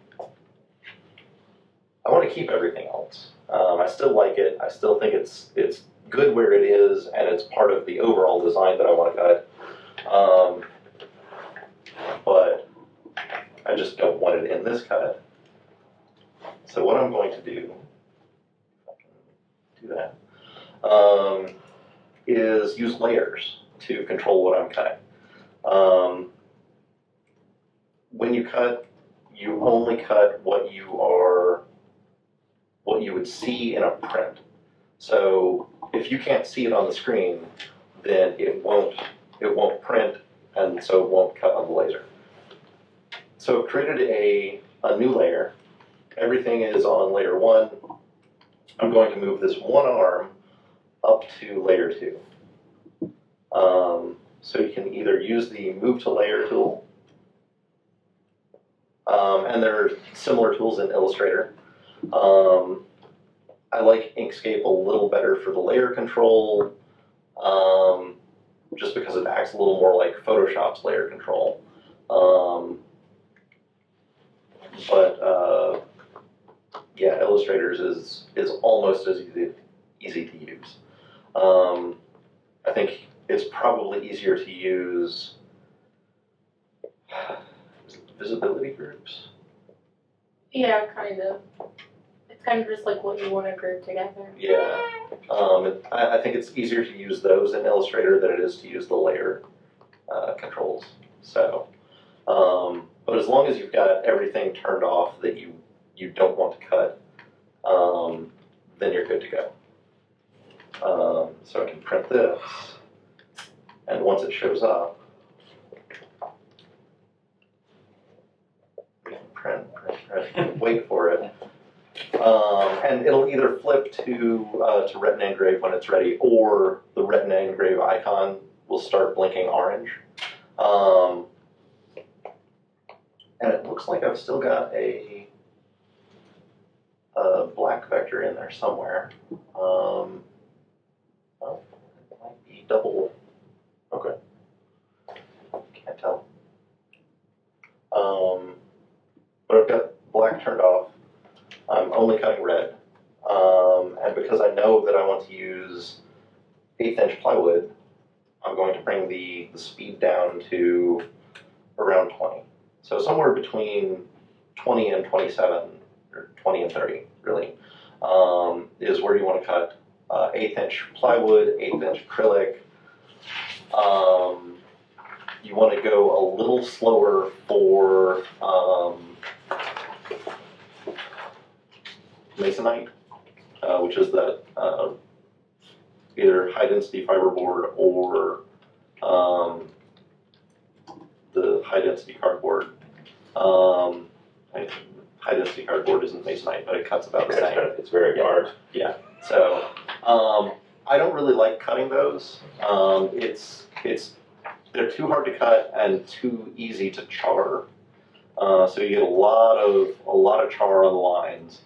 A: keep everything else. I still like it. I still think it's good where it is, and it's part of the overall design that I want to cut. But I just don't want it in this cut. So what I'm going to do, if I can do that, is use layers to control what I'm cutting. When you cut, you only cut what you would see in a print. So if you can't see it on the screen, then it won't print, and so it won't cut on the laser. So I've created a new layer. Everything is on layer 1. I'm going to move this one arm up to layer 2. So you can either use the move to layer tool, and there are similar tools in Illustrator. I like Inkscape a little better for the layer control, just because it acts a little more like Photoshop's layer control. Yeah, Illustrator's is almost as easy to use. I think it's probably easier to use visibility groups.
F: Yeah, kind of. It's kind of just like what you want to group together.
A: Yeah, I think it's easier to use those in Illustrator than it is to use the layer controls. So, but as long as you've got everything turned off that you don't want to cut, then you're good to go. So I can print this, and once it shows up, we can print. Wait for it. And it'll either flip to retina engrave when it's ready, or the retina engrave icon will start blinking orange. And it looks like I've still got a black vector in there somewhere. Oh, it might be double. Okay. Can't tell. But I've got black turned off. I'm only cutting red. And because I know that I want to use 1/8 inch plywood, I'm going to bring the speed down to around 20. So somewhere between 20 and 27, or 20 and 30, really, is where you want to cut 1/8 inch plywood, 1/8 inch acrylic. You want to go a little slower for masonite, which is that either high density fiberboard or the high density cardboard. High density cardboard isn't masonite, but it cuts about the same.
B: It's very hard.
A: So I don't really like cutting those. They're too hard to cut and too easy to char. So you get a lot of char on the lines.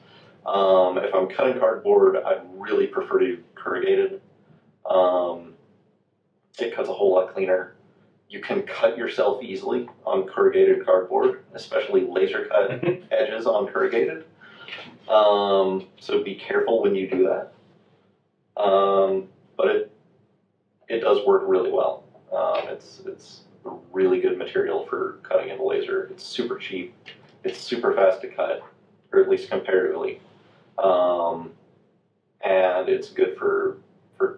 A: If I'm cutting cardboard, I'd really prefer to do corrugated. It cuts a whole lot cleaner. You can cut yourself easily on corrugated cardboard, especially laser cut edges on corrugated. So be careful when you do that. But it does work really well. It's a really good material for cutting into laser. It's super cheap. It's super fast to cut, or at least comparatively. And it's good for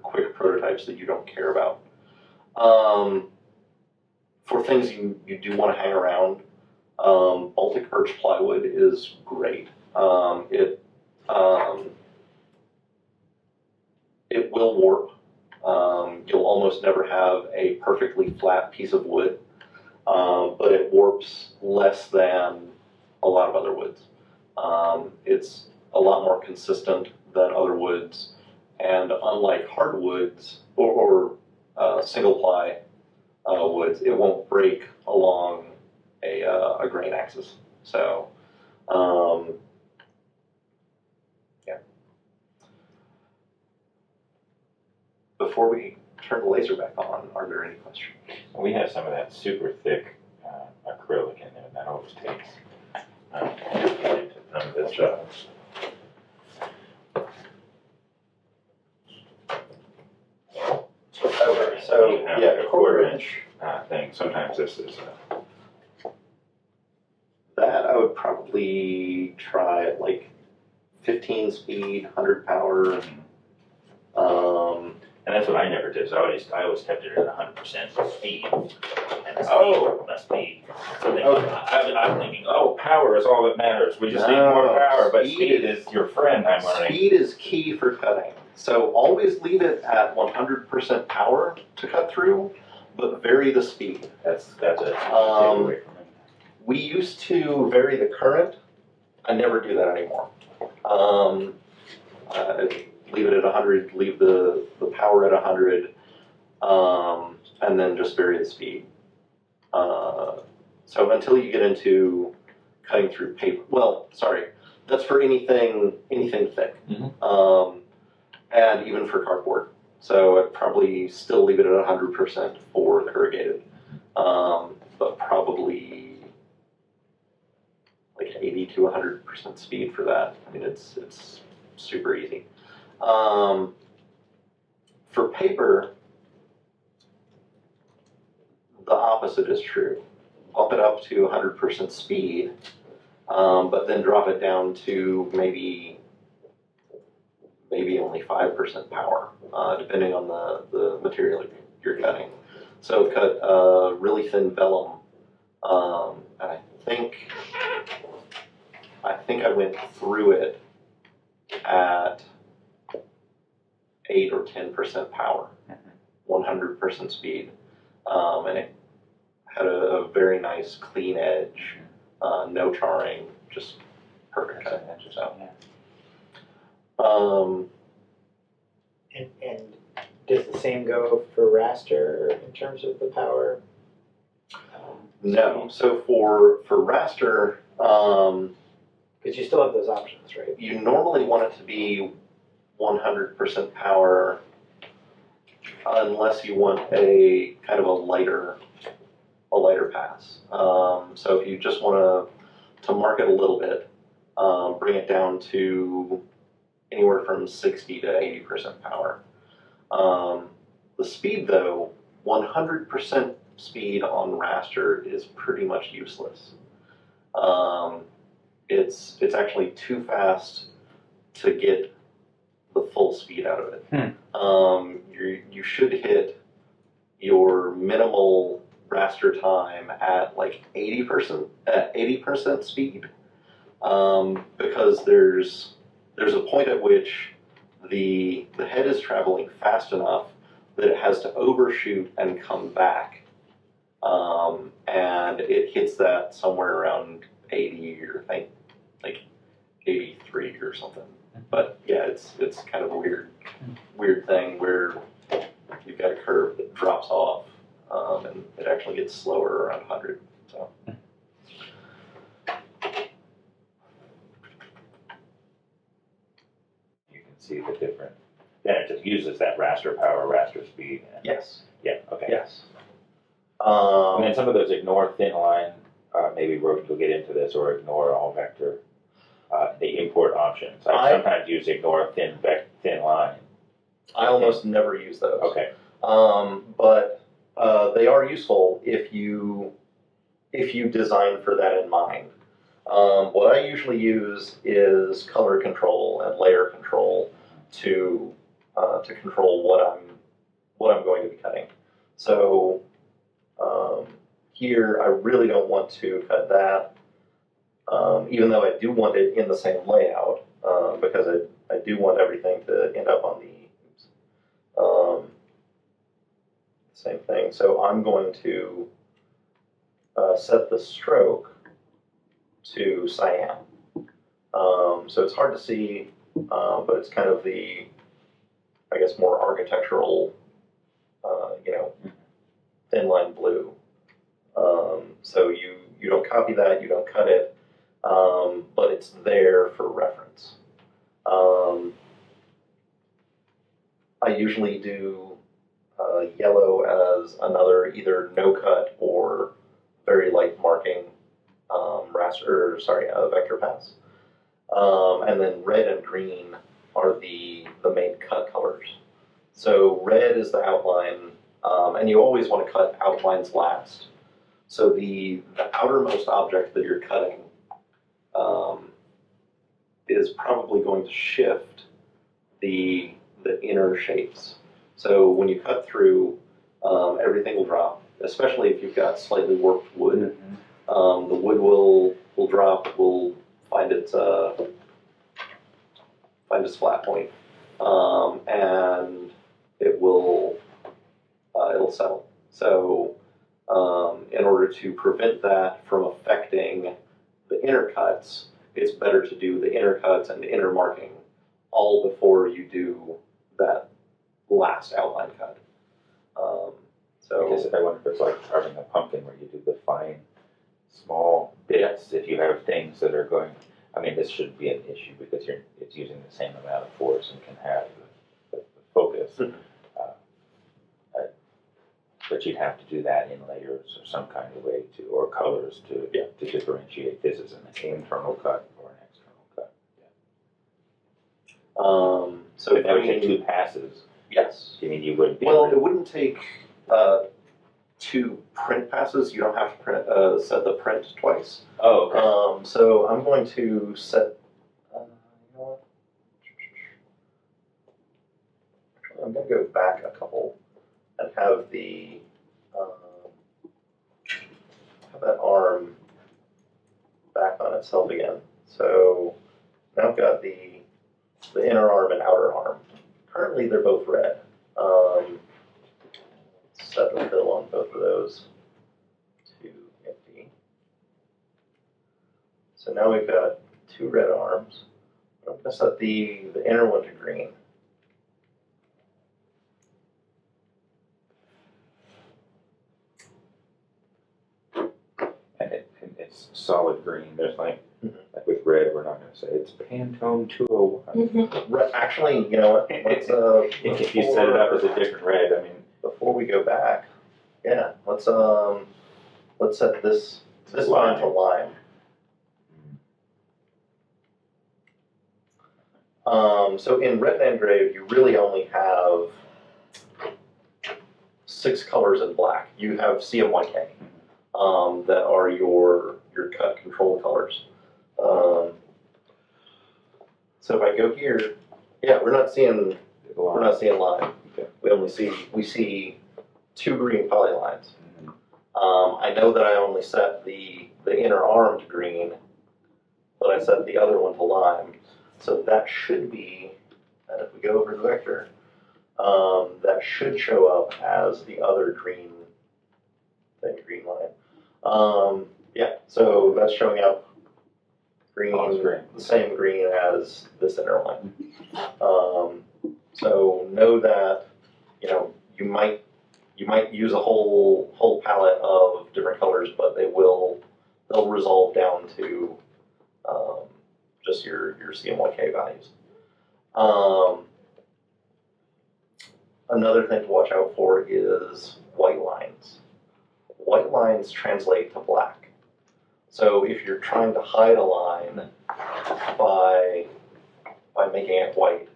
A: quick prototypes that you don't care about. For things you do want to hang around, Baltic birch plywood is great. It will warp. You'll almost never have a perfectly flat piece of wood, but it warps less than a lot of other woods. It's a lot more consistent than other woods, and unlike hardwoods or single ply woods, it won't break along a grain axis. So, yeah. Before we turn the laser back on, are there any questions?
B: We have some of that super thick acrylic in there, and that always takes some of this stuff.
A: So,
B: You have
A: yeah,
B: like a quarter inch thing. Sometimes this is.
A: That I would probably try at like 15 speed, 100 power.
B: And that's what I never did. So I always kept it at 100% speed. And the speed
A: Oh.
B: must be something.
A: Okay.
B: I'm thinking, oh, power is all that matters. We just need more
A: No,
B: power. But
A: speed
B: speed is your friend, I'm learning.
A: Speed is key for cutting. So always leave it at 100% power to cut through, but vary the speed.
B: That's a takeaway from it.
A: We used to vary the current. I never do that anymore. Leave it at 100, leave the power at 100, and then just vary the speed. So until you get into cutting through paper, well, sorry, that's for anything thick, and even for cardboard. So I'd probably still leave it at 100% for corrugated, but probably like 80 to 100% speed for that. I mean, it's super easy. For paper, the opposite is true. Bump it up to 100% speed, but then drop it down to maybe only 5% power, depending on the material you're cutting. So cut really thin vellum, and I think I went through it at 8 or 10% power, 100% speed, and it had a very nice clean edge, no charring, just perfect
B: That's
A: cut.
B: interesting, yeah.
C: And does the same go for raster in terms of the power?
A: No, so for raster,
C: Because you still have those options, right?
A: you normally want it to be 100% power unless you want a kind of a lighter pass. So if you just want to mark it a little bit, bring it down to anywhere from 60 to 80% power. The speed though, 100% speed on raster is pretty much useless. It's actually too fast to get the full speed out of it. You should hit your minimal raster time at like 80% speed, because there's a point at which the head is traveling fast enough that it has to overshoot and come back, and it hits that somewhere around 80 or I think like 83 or something. But yeah, it's kind of a weird thing where you've got a curve that drops off, and it actually gets slower around 100. So.
B: You can see the different, then it just uses that raster power, raster speed. And,
A: Yes.
B: yeah, okay.
A: Yes.
B: And then some of those ignore thin line, maybe we'll get into this, or ignore all vector, the import options. I sometimes use ignore thin line.
A: I almost never use those.
B: Okay.
A: But they are useful if you design for that in mind. What I usually use is color control and layer control to control what I'm going to be cutting. So here I really don't want to cut that, even though I do want it in the same layout, because I do want everything to end up on the same thing. So I'm going to set the stroke to cyan. So it's hard to see, but it's kind of the, I guess, more architectural, thin line blue. So you don't copy that, you don't cut it, but it's there for reference. I usually do yellow as another either no cut or very light marking vector pass. And then red and green are the main cut colors. So red is the outline, and you always want to cut outlines last. So the outermost object that you're cutting is probably going to shift the inner shapes. So when you cut through, everything will drop, especially if you've got slightly warped wood. The wood will drop, will find its flat point, and it'll settle. So in order to prevent that from affecting the inner cuts, it's better to do the inner cuts and the inner marking all before you do that last outline cut.
B: I guess I wonder if it's like carving a pumpkin where you do the fine, small bits. If you have things that are going, I mean, this shouldn't be an issue because it's using the same amount of force and can have the focus. But you'd have to do that in layers or some kind of way or colors to differentiate this as an internal cut or an external cut.
A: So
B: But that would take 2 passes.
A: Yes.
B: You mean you wouldn't be?
A: Well, it wouldn't take 2 print passes. You don't have to set the print twice.
B: Oh, okay.
A: So I'm going to set. You know what? Actually, I'm going to go back a couple and have have that arm back on itself again. So now I've got the inner arm and outer arm. Currently, they're both red. Set the fill on both of those to empty. So now we've got 2 red arms. I'm gonna set the inner one to green.
B: And it's solid green, there's like
A: Mhm.
B: with red, we're not gonna say it's Pantone 201.
A: Actually, you know what, let's,
B: If you set it up as a different red, I mean,
A: before we go back, yeah, let's set this line to lime. So in red and engrave, you really only have 6 colors in black. You have CMYK, that are your cut control colors. So if I go here, yeah, we're not seeing lime.
B: Okay.
A: We see 2 green polylines.
B: Mhm.
A: I know that I only set the inner arm to green, but I set the other one to lime. So that should be, and if we go over the vector, that should show up as the other green line. Yeah, so that's showing up green,
B: Oh, it's green.
A: the same green as this inner line. So know that, you know, you might use a whole palette of different colors, but they'll resolve down to just your CMYK values. Another thing to watch out for is white lines. White lines translate to black. So if you're trying to hide a line by making it white,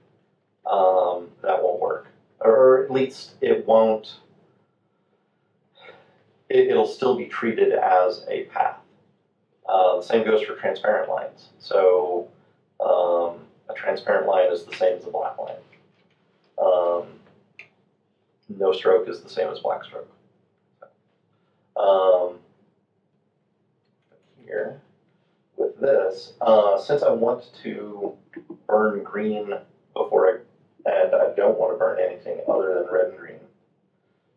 A: that won't work. Or at least it won't, it'll still be treated as a path. The same goes for transparent lines. So a transparent line is the same as a black line. No stroke is the same as black stroke. Here, with this, since I want to burn green and I don't want to burn anything other than red and green,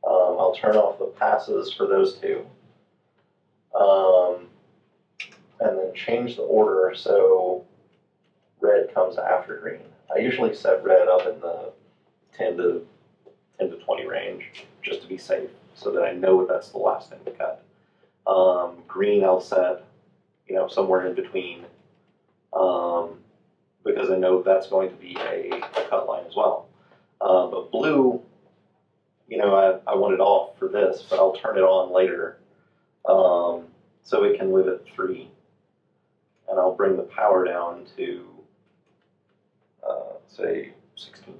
A: I'll turn off the passes for those 2. And then change the order so red comes after green. I usually set red up in the 10 to 20 range just to be safe so that I know that's the last thing to cut. Green I'll set, you know, somewhere in between, because I know that's going to be a cut line as well. But blue, you know, I want it off for this, but I'll turn it on later, so it can live at 3. And I'll bring the power down to, say, 16.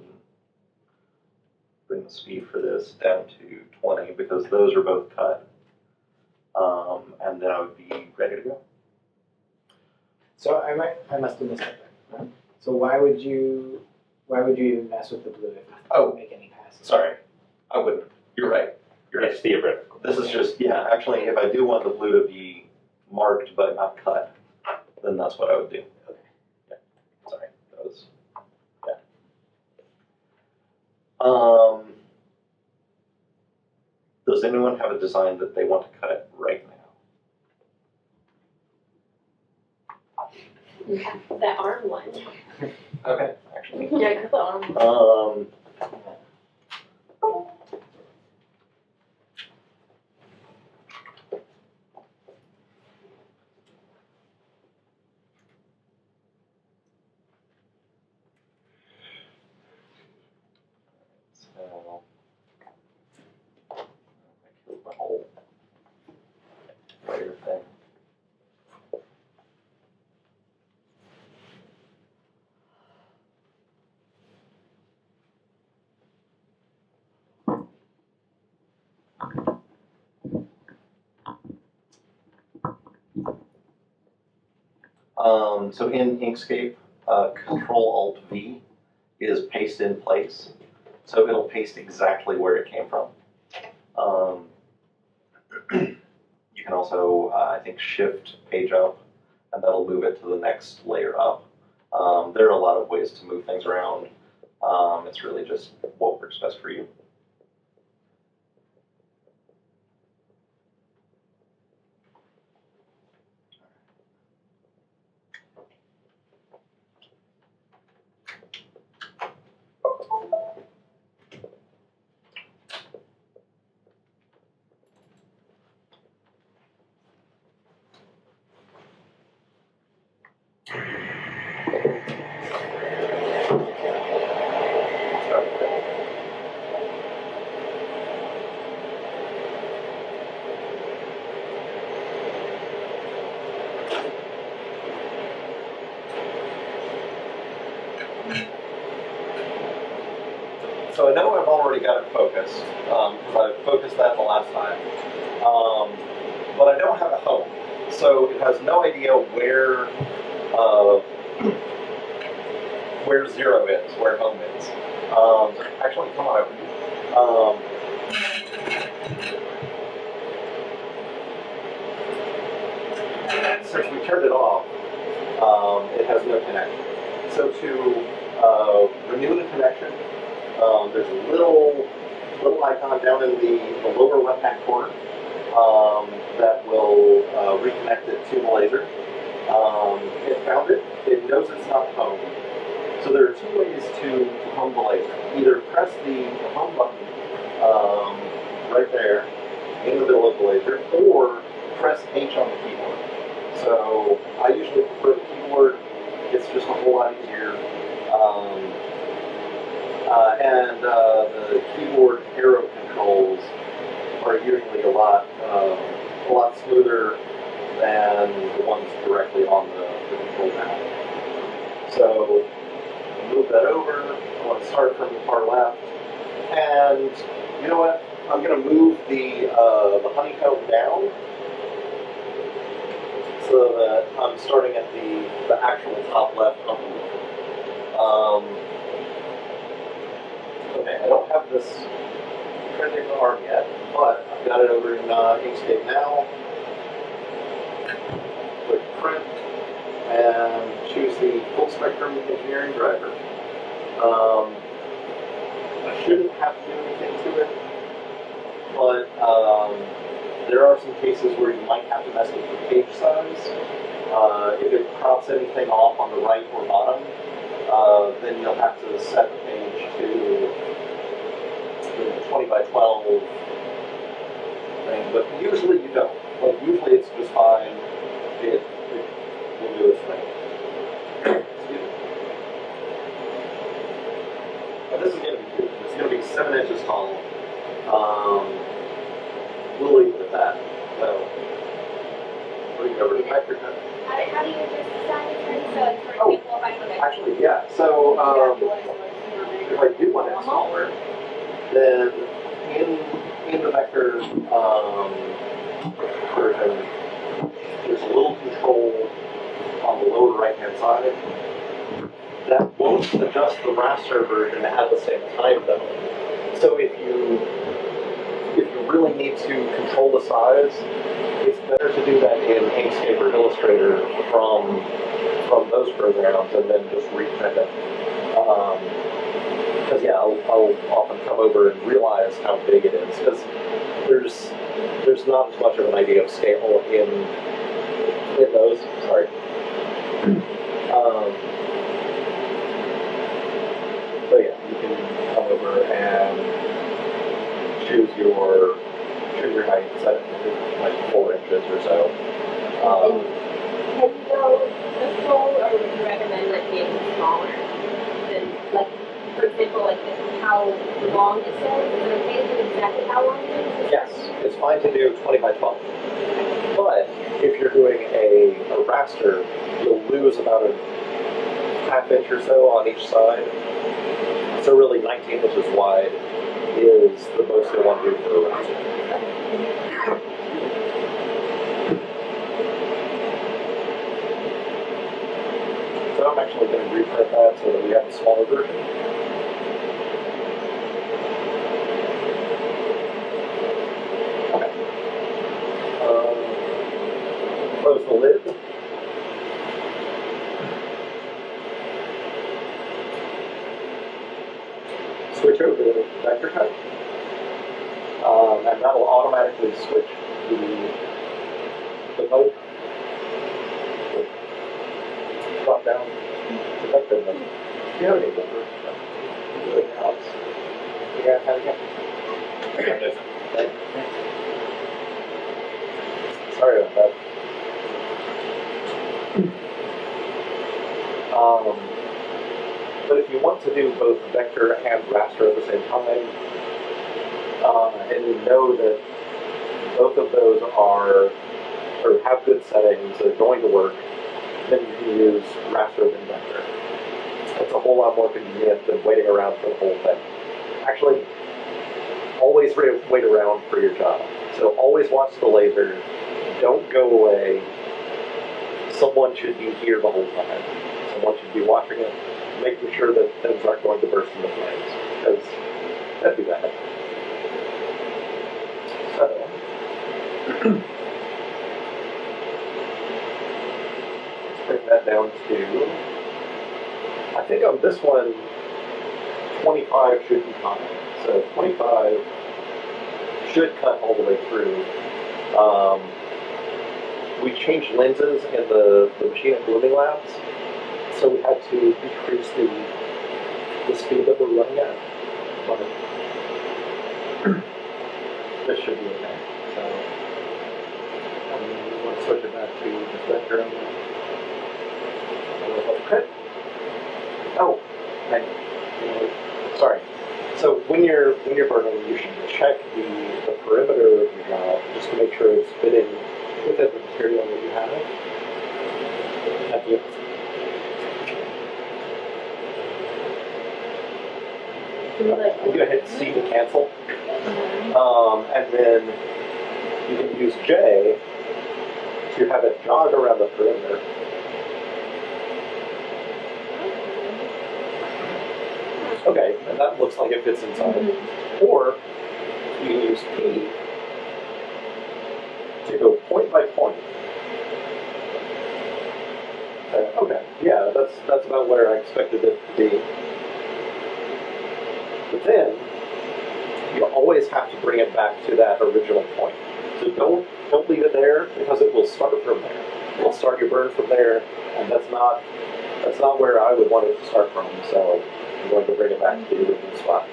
A: Bring the speed for this down to 20 because those are both cut. And then I would be ready to go.
C: So I must have missed that. So why would you even mess with the blue if it doesn't make any passes?
A: Sorry, I wouldn't. You're right.
B: it's theoretical.
A: This is just, yeah, actually, if I do want the blue to be marked but not cut, then that's what I would do.
C: Okay.
A: Yeah, sorry, that was, yeah. Does anyone have a design that they want to cut right now?
F: That arm one.
A: Okay, actually.
F: Yeah, cut the arm one.
A: So, I killed my whole layer thing. So in Inkscape, Control-Alt-V is paste in place. So it'll paste exactly where it came from. You can also, I think, shift page up, and that'll move it to the next layer up. There are a lot of ways to move things around. It's really just what works best for you.
G: So I know I've already got it focused, because I focused that the last time. But I don't have a home. So it has no idea where 0 is, where home is. Actually, come on over. Since we turned it off, it has no connection. So to renew the connection, there's a little icon down in the lower left-hand corner that will reconnect it to the laser. It found it. It knows it's not home. So there are 2 ways to home the laser. Either press the home button right there in the middle of the laser, or press H on the keyboard. So I usually prefer the keyboard. It's just a whole lot easier. And the keyboard arrow controls are usually a lot smoother than the ones directly on the control panel. So move that over. I want to start from the far left. And you know what? I'm going to move the honeycomb down so that I'm starting at the actual top left envelope. Okay, I don't have this printed arm yet, but I've got it over in Inkscape now. Click print and choose the full spectrum engineering driver. I shouldn't have to do anything to it, but there are some cases where you might have to mess with the page size. If it crops anything off on the right or bottom, then you'll have to set the page to 20 by 12 thing, but usually you don't. Like, usually it's just fine. It will do its thing. Excuse me. Now this is going to be cute. It's going to be 7 inches tall. We'll leave it at that. So, moving over to vector cut.
F: How do you adjust the size? So, like, for
G: Oh,
F: example, if I put a
G: Actually, yeah. So, if I do want it smaller, then in the vector version, there's a little control on the lower right-hand side that won't adjust the raster version at the same time, though. So if you really need to control the size, it's better to do that in Inkscape or Illustrator from those programs and then just reprint it. Because yeah, I'll often come over and realize how big it is, because there's not as much of an idea of scale in those. Sorry. So yeah, you can come over and choose your height, set it to like 4 inches or so.
F: Can you go the full, or would you recommend like making it smaller? Than, like, for example, like how long it says? Is it okay to do exactly how long it is?
G: Yes, it's fine to do 20 by 12. But if you're doing a raster, you'll lose about a ½ inch or so on each side. So really 19 inches wide is the most you'll want to do for a raster. So I'm actually going to reprint that so that we have a smaller version. Okay. Close the lid. Switch over to vector cut. And that will automatically switch the mode. Drop down to vector mode. Do you have any number? Really helps. Figure out how to get it. Sorry about that. But if you want to do both vector and raster at the same time, and you know that both of those are, or have good settings, that are going to work, then you can use raster than vector. It's a whole lot more convenient than waiting around for the whole thing. actually, always wait around for your job. So always watch the laser. Don't go away. Someone should be here the whole time. Someone should be watching it, making sure that things aren't going to burst into flames, because that'd be bad. So, let's bring that down to, I think on this one, 25 should be fine. So 25 should cut all the way through. We changed lenses in the machine at Blooming Labs, so we had to decrease the speed that we're running at. But this should be okay. So we want to switch it back to the vector. Okay. Oh, sorry. So when you're burning, you should check the perimeter of your job just to make sure it's fitting within the material that you have. Thank you. I'm gonna hit C to cancel. And then you can use J to have it jog around the perimeter. Okay, and that looks like it fits inside. Or you can use P to go point by point. Okay, yeah, that's about where I expected it to be. But then you always have to bring it back to that original point. So don't leave it there, because it will start from there. It'll start your burn from there, and that's not where I would want it to start from. So I'm going to bring it back to the original spot.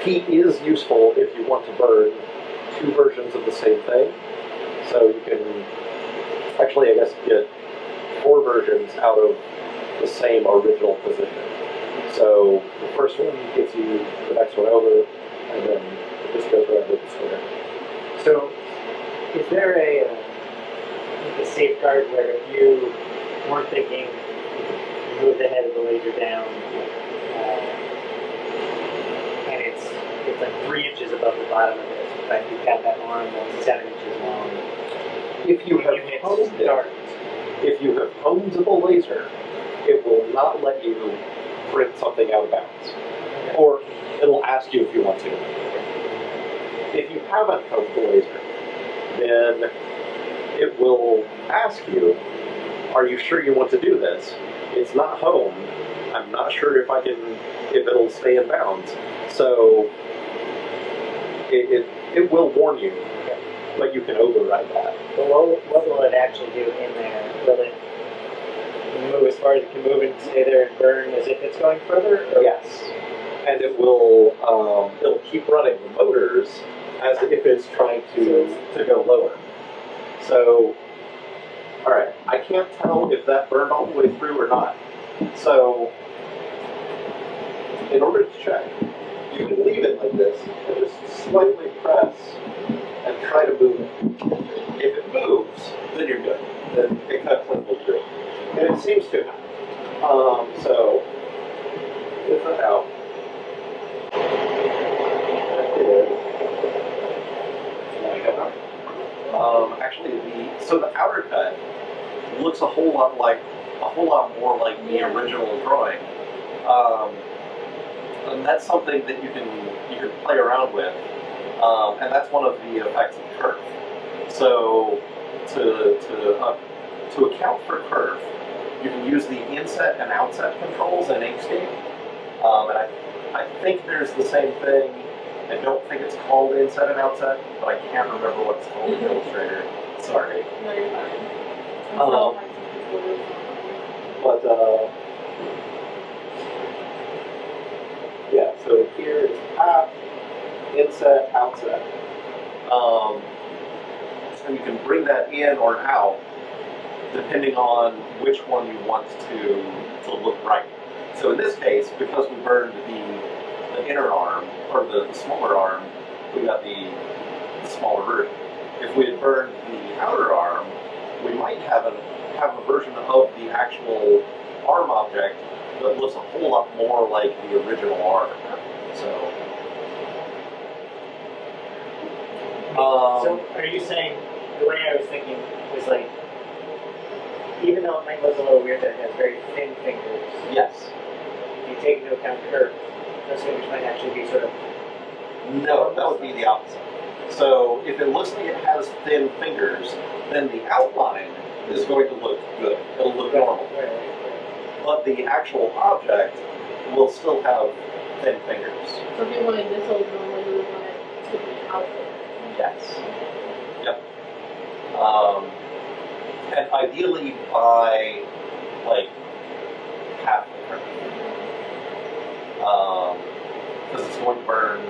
G: P is useful if you want to burn two versions of the same thing. So you can actually, I guess, get 4 versions out of the same original position. So the first one gets you the next one over, and then it just goes around with the square.
C: So, is there a safeguard where if you weren't thinking, you move the head of the laser down, and it's like 3 inches above the bottom of it, but you've got that arm that's 7 inches long.
G: If you have
C: hit
G: honed
C: start,
G: if you have honed the laser, it will not let you print something out of bounds. Or it'll ask you if you want to. If you haven't honed the laser, then it will ask you, are you sure you want to do this? It's not honed. I'm not sure if it'll stay in bounds. So it will warn you, but you can override that.
C: but what will it actually do in there? Will it move as far as it can move and stay there and burn as if it's going further? Or?
G: Yes, and it will it'll keep running the motors as if it's trying to go lower. So, all right, I can't tell if that burned all the way through or not. So, in order to check, you can leave it like this and just slightly press and try to move it. If it moves, then you're good. Then it cut cleanly through. And it seems to have. So, get that out. Actually, the outer cut looks a whole lot more like the original drawing, and that's something that you can play around with, and that's one of the effects of kerf. So to account for kerf, you can use the inset and outset controls in Inkscape, and I think there's the same thing. I don't think it's called inset and outset, but I can't remember what it's called in Illustrator. Sorry.
F: No, you're fine.
G: But yeah, so here is path, inset, outset. And you can bring that in or out depending on which one you want to look right. So in this case, because we burned the inner arm, or the smaller arm, we got the smaller version. If we had burned the outer arm, we might have a version of the actual arm object but looks a whole lot more like the original art. So.
C: So are you saying, the way I was thinking was like, even though it might look a little weird that it has very thin fingers,
G: Yes.
C: if you take into account curve, those fingers might actually be sort of,
G: No, that would be the opposite. So if it looks like it has thin fingers, then the outline is going to look good. It'll look normal. But the actual object will still have thin fingers.
F: So if you wanted this old normal, you would want it to be out there.
G: Yes. Yep. And ideally by like half the curve. Because it's going to burn,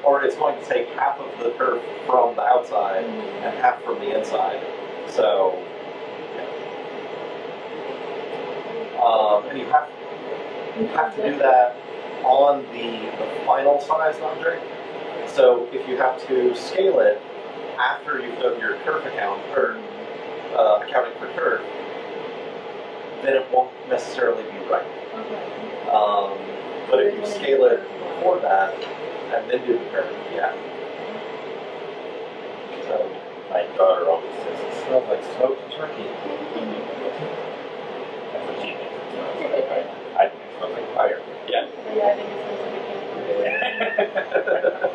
G: or it's going to take half of the curve from the outside and half from the inside. So, and you have to do that on the final sized object. So if you have to scale it after you've done your curve account, or accounting for curve, then it won't necessarily be right.
F: Okay.
G: But if you scale it before that, and then do the curve, yeah. So,
B: My daughter always says, it smells like smoked turkey. That's what she thinks it smells like. I think it smells like fire.
G: yeah.
F: Yeah, I think it's supposed to be campfire.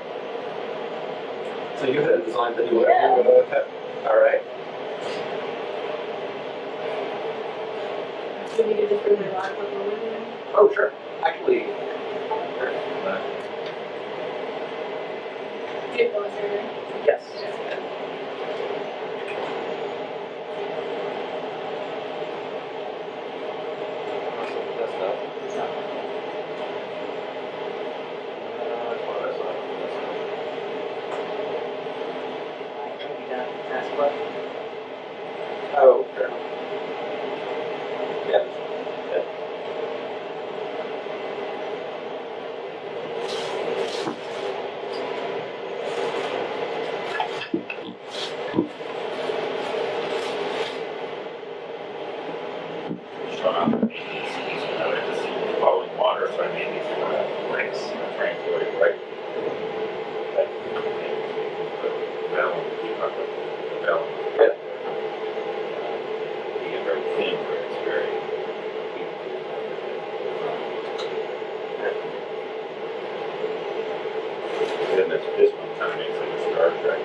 G: So you had a design that you were
F: Yeah.
G: okay. All right.
F: Do we need to just bring my laptop over here?
G: Oh, sure. Actually,
F: Do you have one here?
G: yes.
C: maybe not ask what.
G: Oh, sure. Yeah. Yeah.
B: Showing off the ABCs, I like to see following water, so I made these bricks. I'm trying to do it right. Like, put vellum, keep up with the vellum.
G: Yeah.
B: You get very thin, where it's very. Then this one kind of makes like a Star Trek.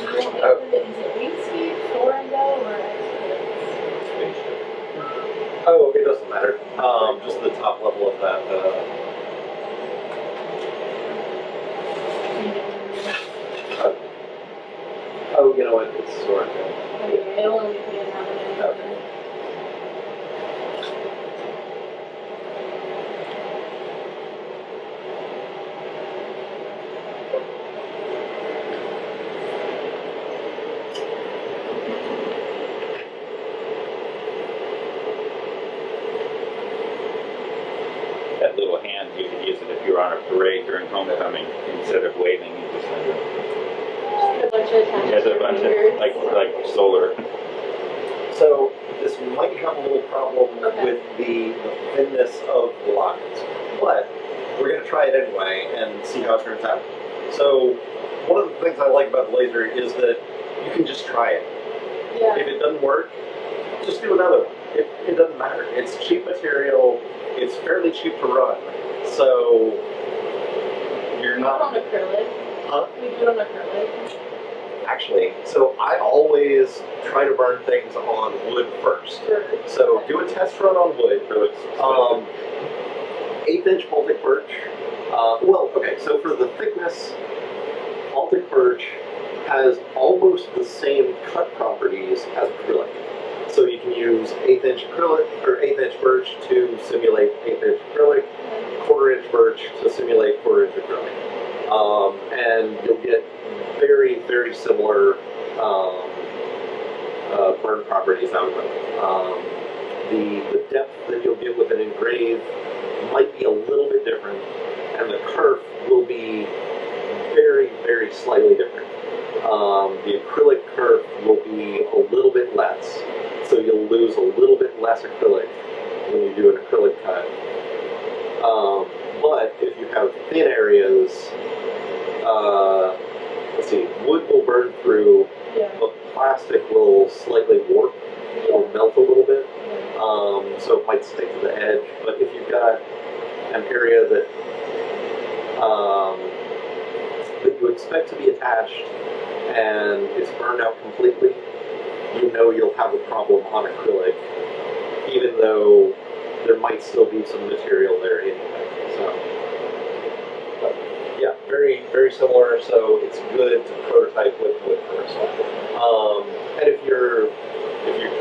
F: Is it Wingscape, Storando, or
B: Spaceship.
G: Oh, it doesn't matter. Just the top level of that. Oh, you know what? It's sort of.
F: Okay, it'll only be an hour.
G: Okay.
B: That little hand, you could use it if you were on a parade during homecoming, instead of waving, you just like,
F: A bunch of
B: has a bunch of, like solar.
G: So this might have a little problem
F: Okay.
G: with the thinness of the lines, but we're going to try it anyway and see how it turns out. So one of the things I like about the laser is that you can just try it.
F: Yeah.
G: If it doesn't work, just do another one. It doesn't matter. It's cheap material. It's fairly cheap to run. So you're
F: We do it on
G: not.
F: acrylic.
G: Huh?
F: We do it on acrylic.
G: Actually, so I always try to burn things on wood first. So do a test run on wood. Um, 1/8" Baltic birch. Well, okay, so for the thickness, Baltic birch has almost the same cut properties as acrylic. So you can use 1/8" acrylic or 1/8" birch to simulate 1/8" acrylic, 1/4" birch to simulate 1/4" acrylic. And you'll get very, very similar burn properties out of them. The depth that you'll get with an engrave might be a little bit different, and the kerf will be very, very slightly different. The acrylic kerf will be a little bit less. so you'll lose a little bit less acrylic when you do an acrylic cut. But if you have thin areas, let's see, wood will burn through,
F: Yeah.
G: but plastic will slightly warp. It'll melt a little bit, so it might stick to the edge. But if you've got an area that that you expect to be attached and it's burned out completely, you know you'll have a problem on acrylic, even though there might still be some material there anyway. So, but yeah, very, very similar. So it's good to prototype with wood first. And if you're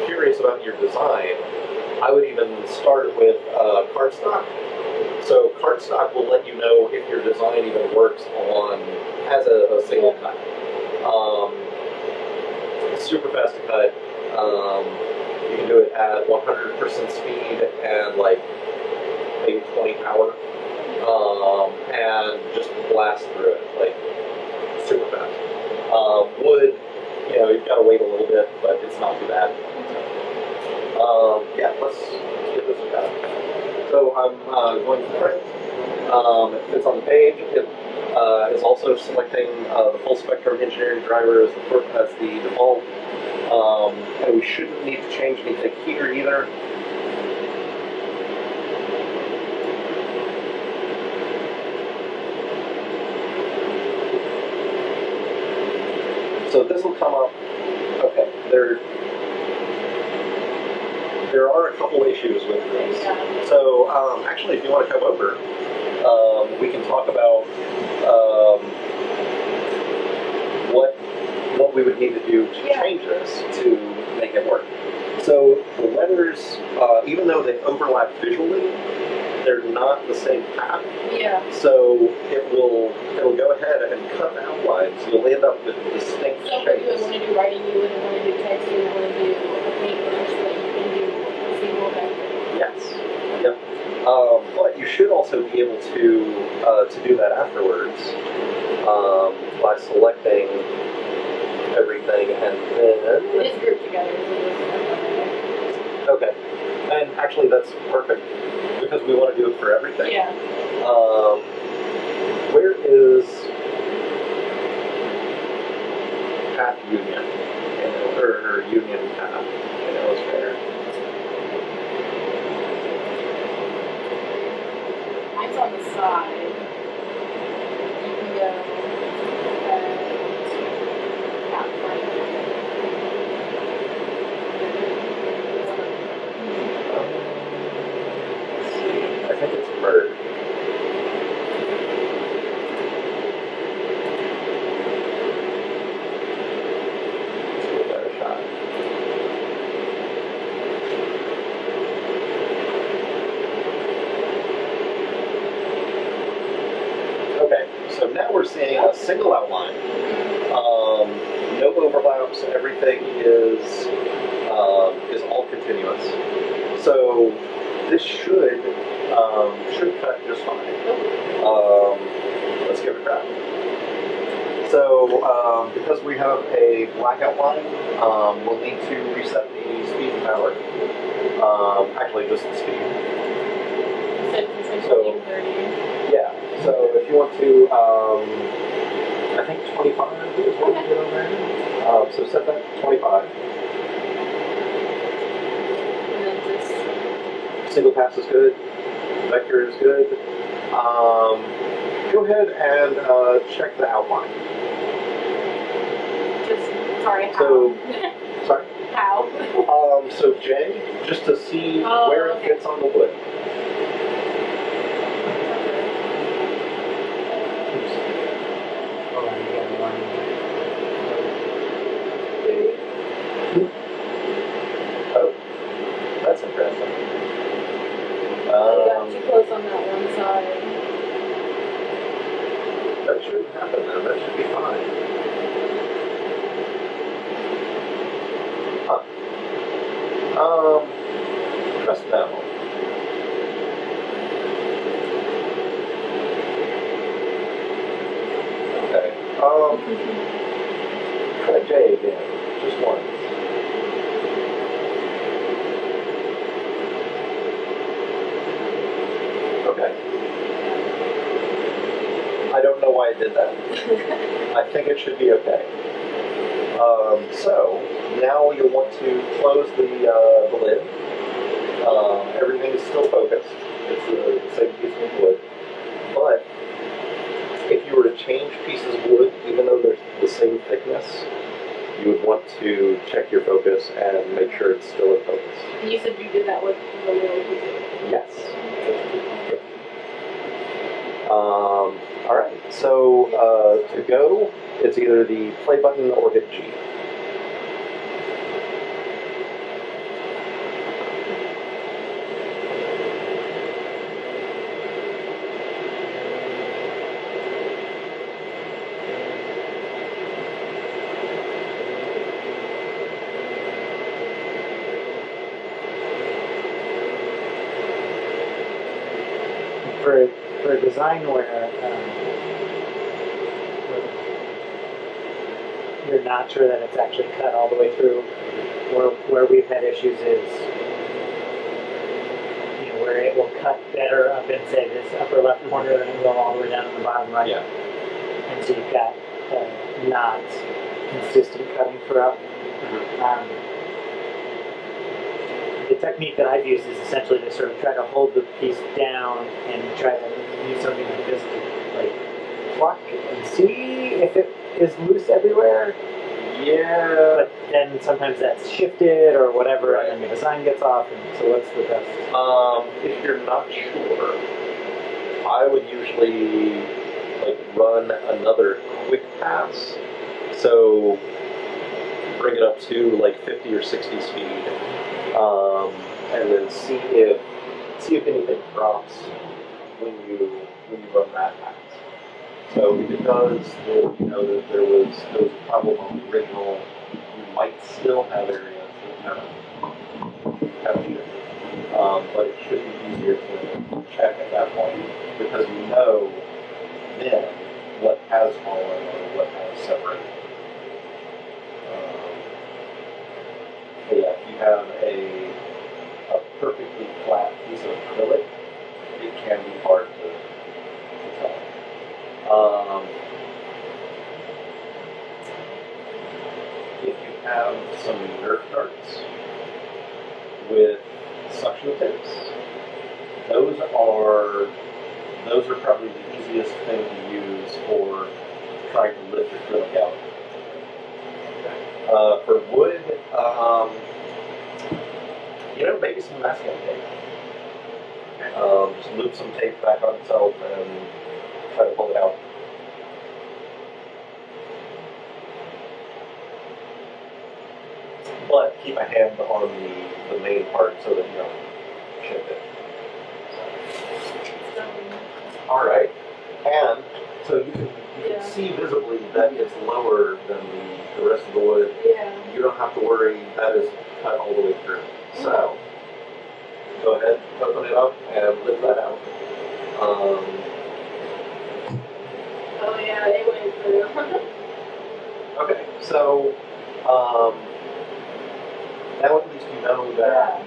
G: curious about your design, I would even start with cardstock. So cardstock will let you know if your design even works as a single cut. Super fast to cut. You can do it at 100% speed and like maybe 20 power, and just blast through it like super fast. Wood, you've got to wait a little bit, but it's not too bad. Yeah, let's get this done. So I'm going to print. It fits on the page. It is also selecting the full spectrum engineering driver as the default. And we shouldn't need to change anything here either. So this will come up. Okay, there are a couple issues with this. So actually, if you want to come over, we can talk about what we would need to do to change this to make it work. So the letters, even though they overlap visually, they're not the same path.
F: Yeah.
G: So it'll go ahead and cut the outlines. You'll end up with distinct
F: So you
G: shapes.
F: would want to do writing, you wouldn't want to do text, you would want to do a paintbrush so that you can do a single vector.
G: Yes. Yep. But you should also be able to do that afterwards by selecting everything and then.
F: It is grouped together.
G: Okay. And actually, that's perfect because we want to do it for everything.
F: Yeah.
G: Where is path union? Or union path in Illustrator?
F: Mine's on the side. You can go out front.
G: I think it's merged. Let's give that a shot. Okay, so now we're seeing a single outline. No overlaps, everything is all continuous. So this should cut just fine. Let's give it a try. So because we have a black outline, we'll need to reset the speed and power. Actually, just the speed.
F: So, 30.
G: Yeah. So if you want to, I think 25 is what we did on there. So set that to 25.
F: And then just
G: Single pass is good. Vector is good. Go ahead and check the outline.
F: sorry, how?
G: So- Sorry.
F: How?
G: So J, just to see
F: Oh,
G: where it
F: okay.
G: fits on the wood.
E: Oh, you got one.
G: Oh, that's interesting.
F: You got too close on that one side.
G: That shouldn't happen then. That should be fine. Huh. Press no. Okay. Try J again. Just once. did that. I think it should be okay. So now you'll want to close the lid. Everything is still focused. It's the same piece of wood. But if you were to change pieces of wood, even though they're the same thickness, you would want to check your focus and make sure it's still in focus.
F: You said you did that with the little pieces.
G: Yes. All right. So to go, it's either the play button or hit G.
C: For a design where you're not sure that it's actually cut all the way through, where we've had issues is, you know, where it will cut better up in, say, this upper left corner than it will all the way down in the bottom right.
G: Yeah.
C: And so you've got not consistent cutting throughout. The technique that I've used is essentially to sort of try to hold the piece down and try to use something like this to like pluck and see if it is loose everywhere.
G: Yeah.
C: But then sometimes that's shifted or whatever,
G: Right.
C: and then the design gets off. And so what's the best?
G: If you're not sure, I would usually like run another quick pass. So bring it up to like 50 or 60 speed, and then see if anything drops when you run that pass. So if it does, then you know that there was a problem on the original. You might still have areas that have shifted. But it should be easier to check at that point because you know then what has fallen or what has separated. But yeah, if you have a perfectly flat piece of acrylic, it can be hard to tell. If you have some Nerf darts with suction tips, those are probably the easiest thing to use for trying to lift acrylic out. For wood, maybe some masking tape. Just loop some tape back on itself and try to pull it out. But keep a hand on the main part so that you don't chip it. All right. And so you can see visibly that it's lower than the rest of the wood.
F: Yeah.
G: You don't have to worry that is cut all the way through. So go ahead, open it up and lift that out.
F: Oh yeah, they went through.
G: Okay, so now at least you know that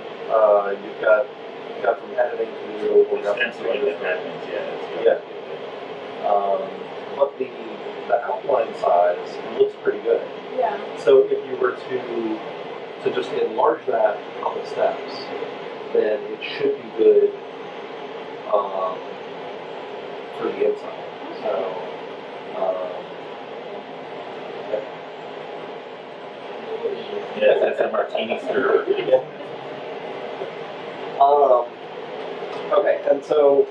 G: you've got some editing to do. Or
B: Essentially, that happens, yeah.
G: Yeah. But the outline size looks pretty good.
F: Yeah.
G: So if you were to just enlarge that on the steps, then it should be good for the inside. So,
B: Yes, that's a martini stirrer.
G: okay, and so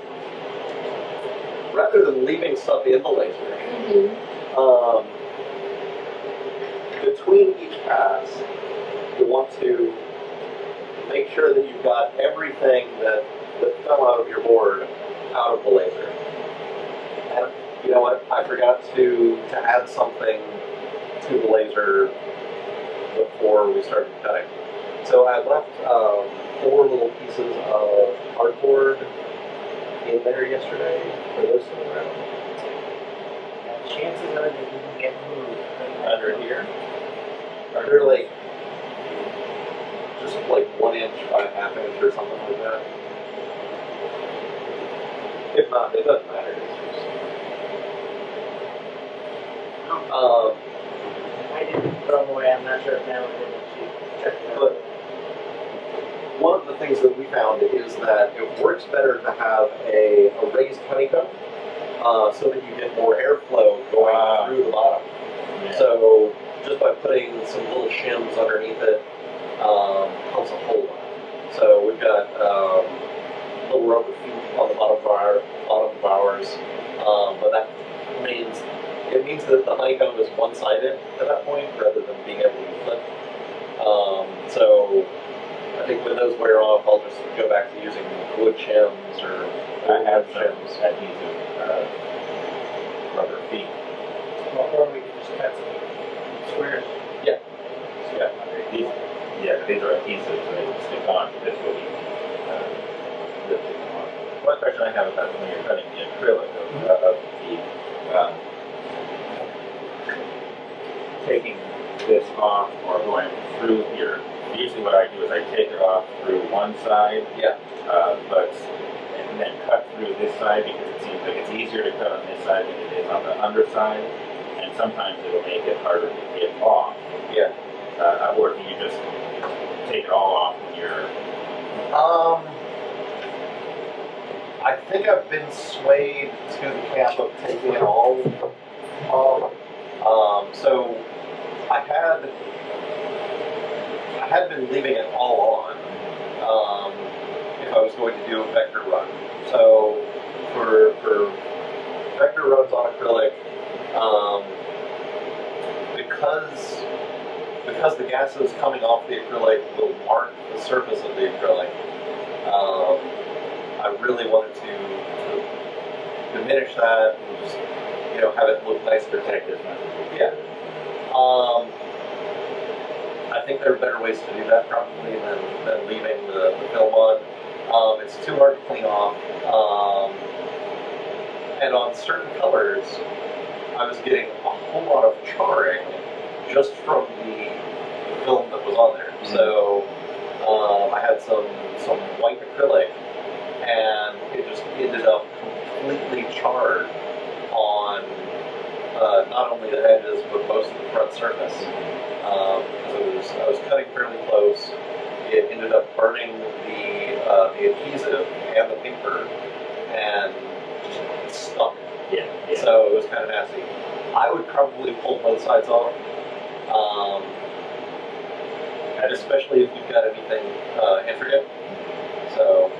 G: rather than leaving stuff in the laser, between each pass, you want to make sure that you've got everything that fell out of your board out of the laser. And you know what? I forgot to add something to the laser before we started cutting. So I left 4 little pieces of cardboard in there yesterday. Are those still around?
C: Chances are they didn't get moved.
G: Under here? Are there like just like 1 inch by 1/2 inch or something like that? If not, it doesn't matter. It's just...
C: I didn't throw them away, I'm not sure if now or when she checked it out.
G: But one of the things that we found is that it works better to have a raised honeycomb, so that you get more airflow going through the bottom. So just by putting some little shims underneath it, helps a whole lot. So we've got little rubber feet on the bottom of ours, but that means that the honeycomb is one-sided at that point rather than being able to be flipped. So I think when those wear off, I'll just go back to using wood shims or
B: I have
G: shims.
B: adhesive rubber feet.
C: Or we could just cut some squares.
B: Yeah, these, these are adhesive, so they stick on. This will be lifted on. One question I have about when you're cutting the acrylic of the taking this off or going through here. Usually what I do is I take it off through one side, and then cut through this side because it seems like it's easier to cut on this side than it is on the underside, and sometimes it'll make it harder to get off.
G: Yeah.
B: Or do you just take it all off when you're?
G: I think I've been swayed to the camp of taking it all off. So I had been leaving it all on if I was going to do a vector run. So for vector runs on acrylic, because the gases coming off the acrylic will mark the surface of the acrylic, I really wanted to diminish that and just have it look nice to protect it. Yeah. I think there are better ways to do that probably than leaving the film on. It's too hard to clean off. And on certain colors, I was getting a whole lot of charring just from the film that was on there. So I had some white acrylic, and it just ended up completely charred on not only the edges but most of the front surface. Because I was cutting fairly close. It ended up burning the adhesive and the paper, and it stuck.
B: Yeah.
G: So it was kind of nasty. I would probably pull both sides off, and especially if you've got anything intricate. So,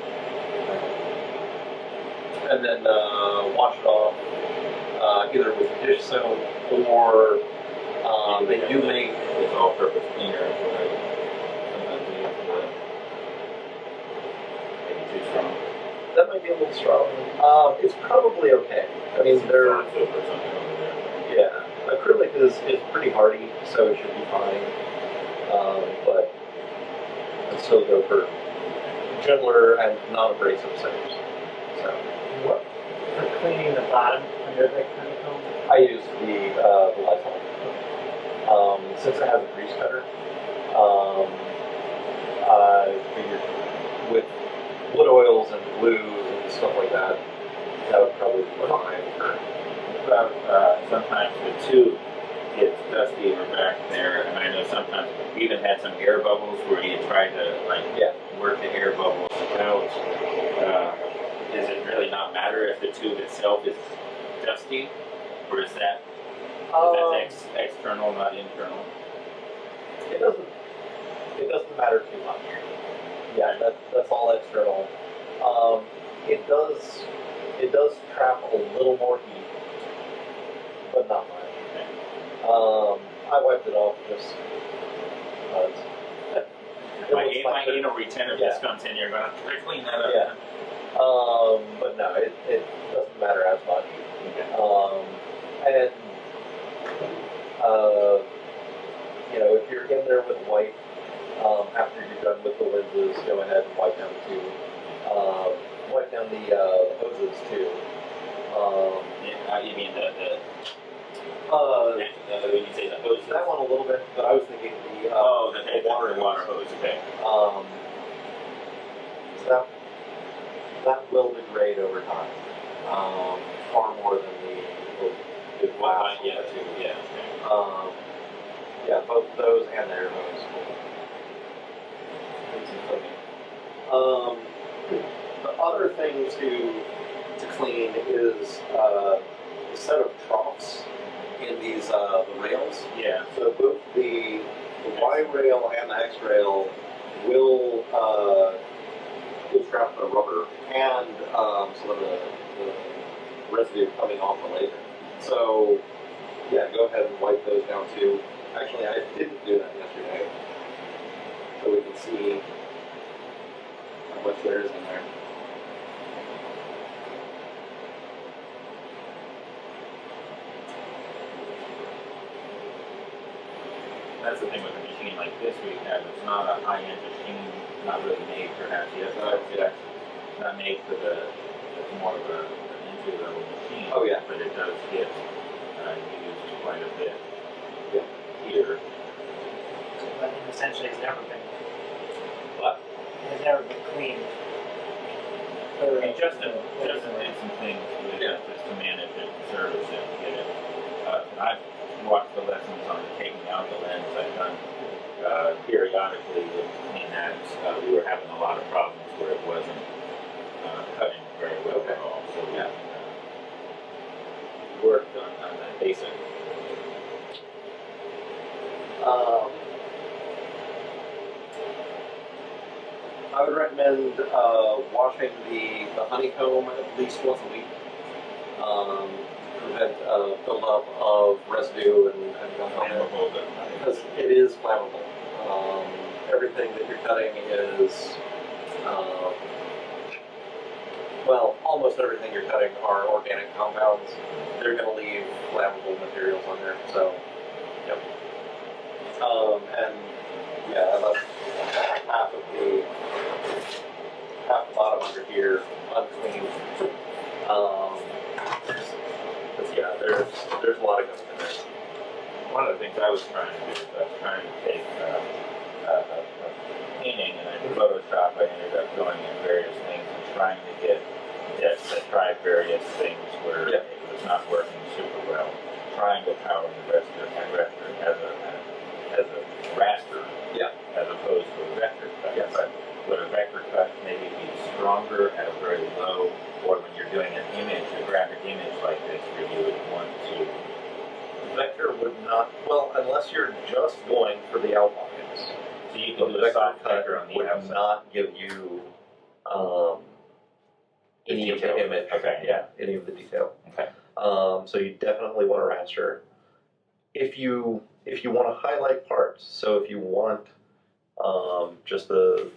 G: and then wash it off either with dish soap or they do make
B: this all-purpose cleaner. Sometimes we use maybe too strong.
G: that might be a little strong. It's probably okay. I mean, they're
B: Soap or something over there.
G: yeah, acrylic is pretty hardy, so it should be fine. But I'd still go for gentler and non-abrasive soaps. So
C: What, for cleaning the bottom under the honeycomb?
G: I use the Lysol. Since it has a grease cutter, I figured with wood oils and glues and stuff like that, that would probably be fine for.
B: Sometimes the tube gets dusty over back there, and I know sometimes we even had some air bubbles where you try to work the air bubbles out. Does it really not matter if the tube itself is dusty, or is that external, not internal?
G: It doesn't matter too much. Yeah, that's all external. It does trap a little more heat, but not much. I wiped it off just because.
B: My anal retentive just comes in, you're going to clean that up.
G: Yeah. But no, it doesn't matter as much.
B: Okay.
G: And if you're in there with white, after you're done with the lenses, go ahead and wipe down the tube. Wipe down the hoses too.
B: You mean the when you say the hose?
G: That one a little bit, but I was thinking the
B: water hose. Okay.
G: So that will degrade over time, far more than the
B: Good
G: glass.
B: yeah, too, yeah.
G: Yeah, both those and the air hose. The other thing to clean is a set of troughs in these the rails.
B: Yeah,
G: So both the Y rail and the X rail will trap the rubber and some of the residue coming off the laser. So yeah, go ahead and wipe those down too. Actually, I didn't do that yesterday, so we can see how much there is in there.
B: that's the thing with a machine like this we have, it's not a high-end machine, not really made perhaps yet, but it's not made for it's more of an entry-level machine.
G: Oh, yeah.
B: But it does get used quite a bit
G: Yeah.
B: here.
C: But essentially it's never been,
B: But,
C: it's never been cleaned.
B: I mean, Justin did some things with
G: Yeah.
B: it just to manage it, service it, get it. I've watched the lessons on taking out the lens. I've done periodically with clean that. We were having a lot of problems where it wasn't cutting very well at all. So we worked on that basic.
G: I would recommend washing the honeycomb at least once a week. Prevent buildup of residue and gum on it,
B: Flammable, but
G: because it is flammable. Everything that you're cutting is, well, almost everything you're cutting are organic compounds. They're going to leave flammable materials on there. So, yep. And yeah, I left half the bottom under here unclean. But yeah, there's a lot of gum in there.
B: one of the things I was trying to do is I was trying to take painting and in Photoshop I ended up going in various things and trying to get I tried various things where
G: Yeah.
B: it was not working super well. Trying to power the raster as a raster,
G: Yeah.
B: as opposed to a vector cut.
G: Yes.
B: But would a vector cut maybe be stronger at a very low, or when you're doing an image, a graphic image like this, where you would want to?
G: Vector would not, well, unless you're just going for the outlines.
B: So you
G: The
B: can do a
G: vector
B: soft
G: cut
B: vector on the
G: would
B: outside.
G: not give you any of
B: detail.
G: the image.
B: Okay, yeah.
G: Any of the detail.
B: Okay.
G: So you definitely want a raster. If you want to highlight parts, so if you want just the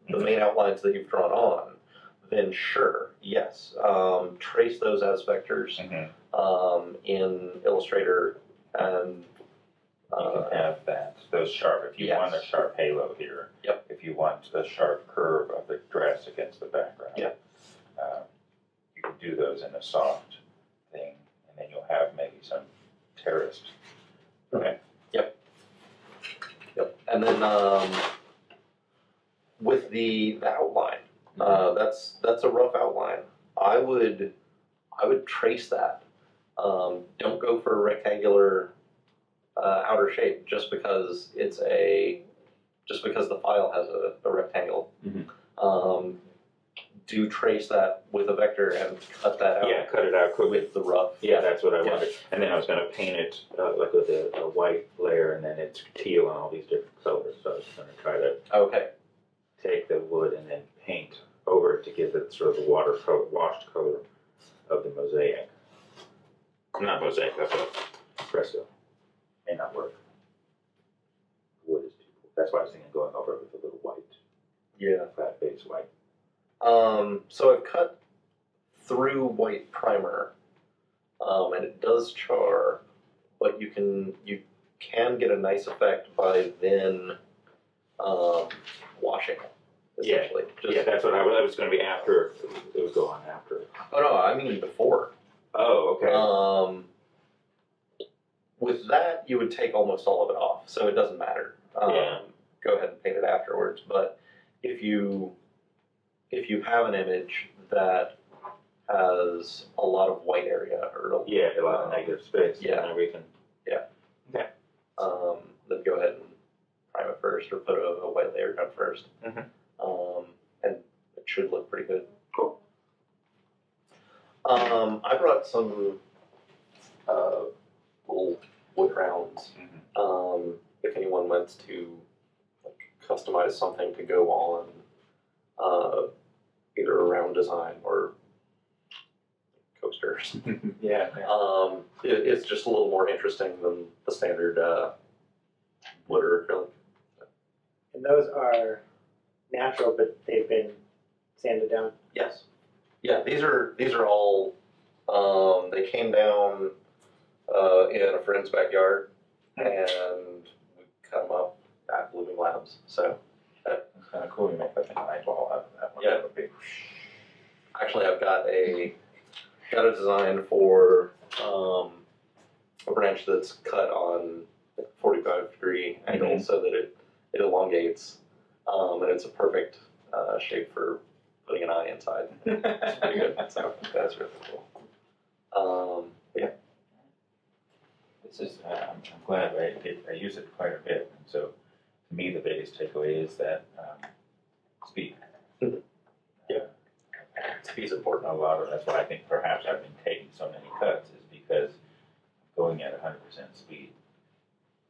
G: main outlines that you've drawn on, then sure, yes. Trace those as vectors in Illustrator, and
B: You can have those sharp, if you
G: Yes.
B: want a sharp halo here.
G: Yep.
B: If you want a sharp curve of the dress against the background.
G: Yep.
B: You can do those in a soft thing, and then you'll have maybe some terraced. Okay.
G: Yep. And then with the outline, that's a rough outline. I would trace that. Don't go for a rectangular outer shape just because the file has a rectangle. Do trace that with a vector and cut that out
B: Yeah, cut it out quickly.
G: with the rough.
B: Yeah, that's what I
G: Yeah.
B: wanted. And then I was gonna paint it like with a white layer, and then it's teal and all these different colors. So I was gonna try to
G: Okay.
B: take the wood and then paint over it to give it sort of the washed color of the mosaic. Not mosaic, that's a fresco. May not work. Wood is too cool. That's why I was thinking going over it with a little white,
G: Yeah.
B: flat base white.
G: So I've cut through white primer, and it does char, but you can get a nice effect by then washing it, essentially.
B: Yeah, that's what I was going to be after. It would go on after.
G: Oh no, I mean before.
B: Oh, okay.
G: With that, you would take almost all of it off, so it doesn't matter.
B: Yeah.
G: Go ahead and paint it afterwards. But if you have an image that
A: has a lot of white area or
B: Yeah, a lot of negative space.
A: Yeah.
B: And we can,
A: then go ahead and prime it first or put a white layer down first.
B: Mhm.
A: And it should look pretty good.
B: Cool.
A: I brought some little wood rounds. If anyone wants to like, customize something to go on either a round design or coasters.
B: yeah.
A: It's just a little more interesting than the standard wood or acrylic.
C: And those are natural, but they've been sanded down.
A: Yes. Yeah, these are all they came down in a friend's backyard and we cut them up at Blooming Labs. So
B: It's kind of cool. You make like a night wall out of that one.
A: Yeah.
B: That would be-
A: actually I've got a design for a branch that's cut on 45-degree angle so that it elongates and it's a perfect shape for putting an eye inside. It's pretty good. So that's really cool. Yeah.
B: This is, I'm glad I use it quite a bit. And so to me, the biggest takeaway is that speed.
A: Yeah. Speed's important.
B: A lot of, that's why I think perhaps I've been taking so many cuts is because I'm going at 100% speed.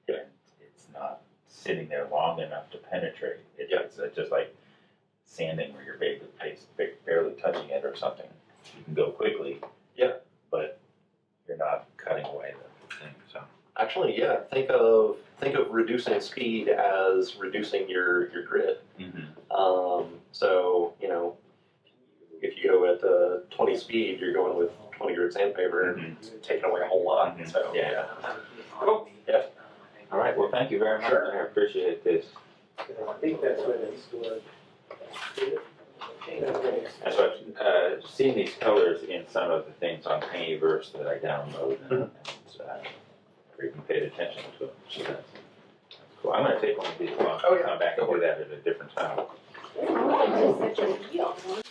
A: Yeah.
B: And it's not sitting there long enough to penetrate. It's just like sanding where you're barely touching it or something. You can go quickly.
A: Yeah.
B: But you're not cutting away the thing, so.
A: Actually, yeah. Think of reducing speed as reducing your grit. So you know, if you go at 20 speed, you're going with 20 grit sandpaper and taking away a whole lot.
B: Mhm.
A: So
B: Yeah.
A: Cool. Yeah.
B: All right, well, thank you very much.
A: Sure.
B: I appreciate this.
C: I think that's where they stored.
B: That's what, seeing these colors in some of the things on Thingiverse that I download and I even paid attention to them. So that's cool. I'm gonna take one of these along.
A: Oh, yeah.
B: Come back and do that at a different time.
F: I just set your heat on one.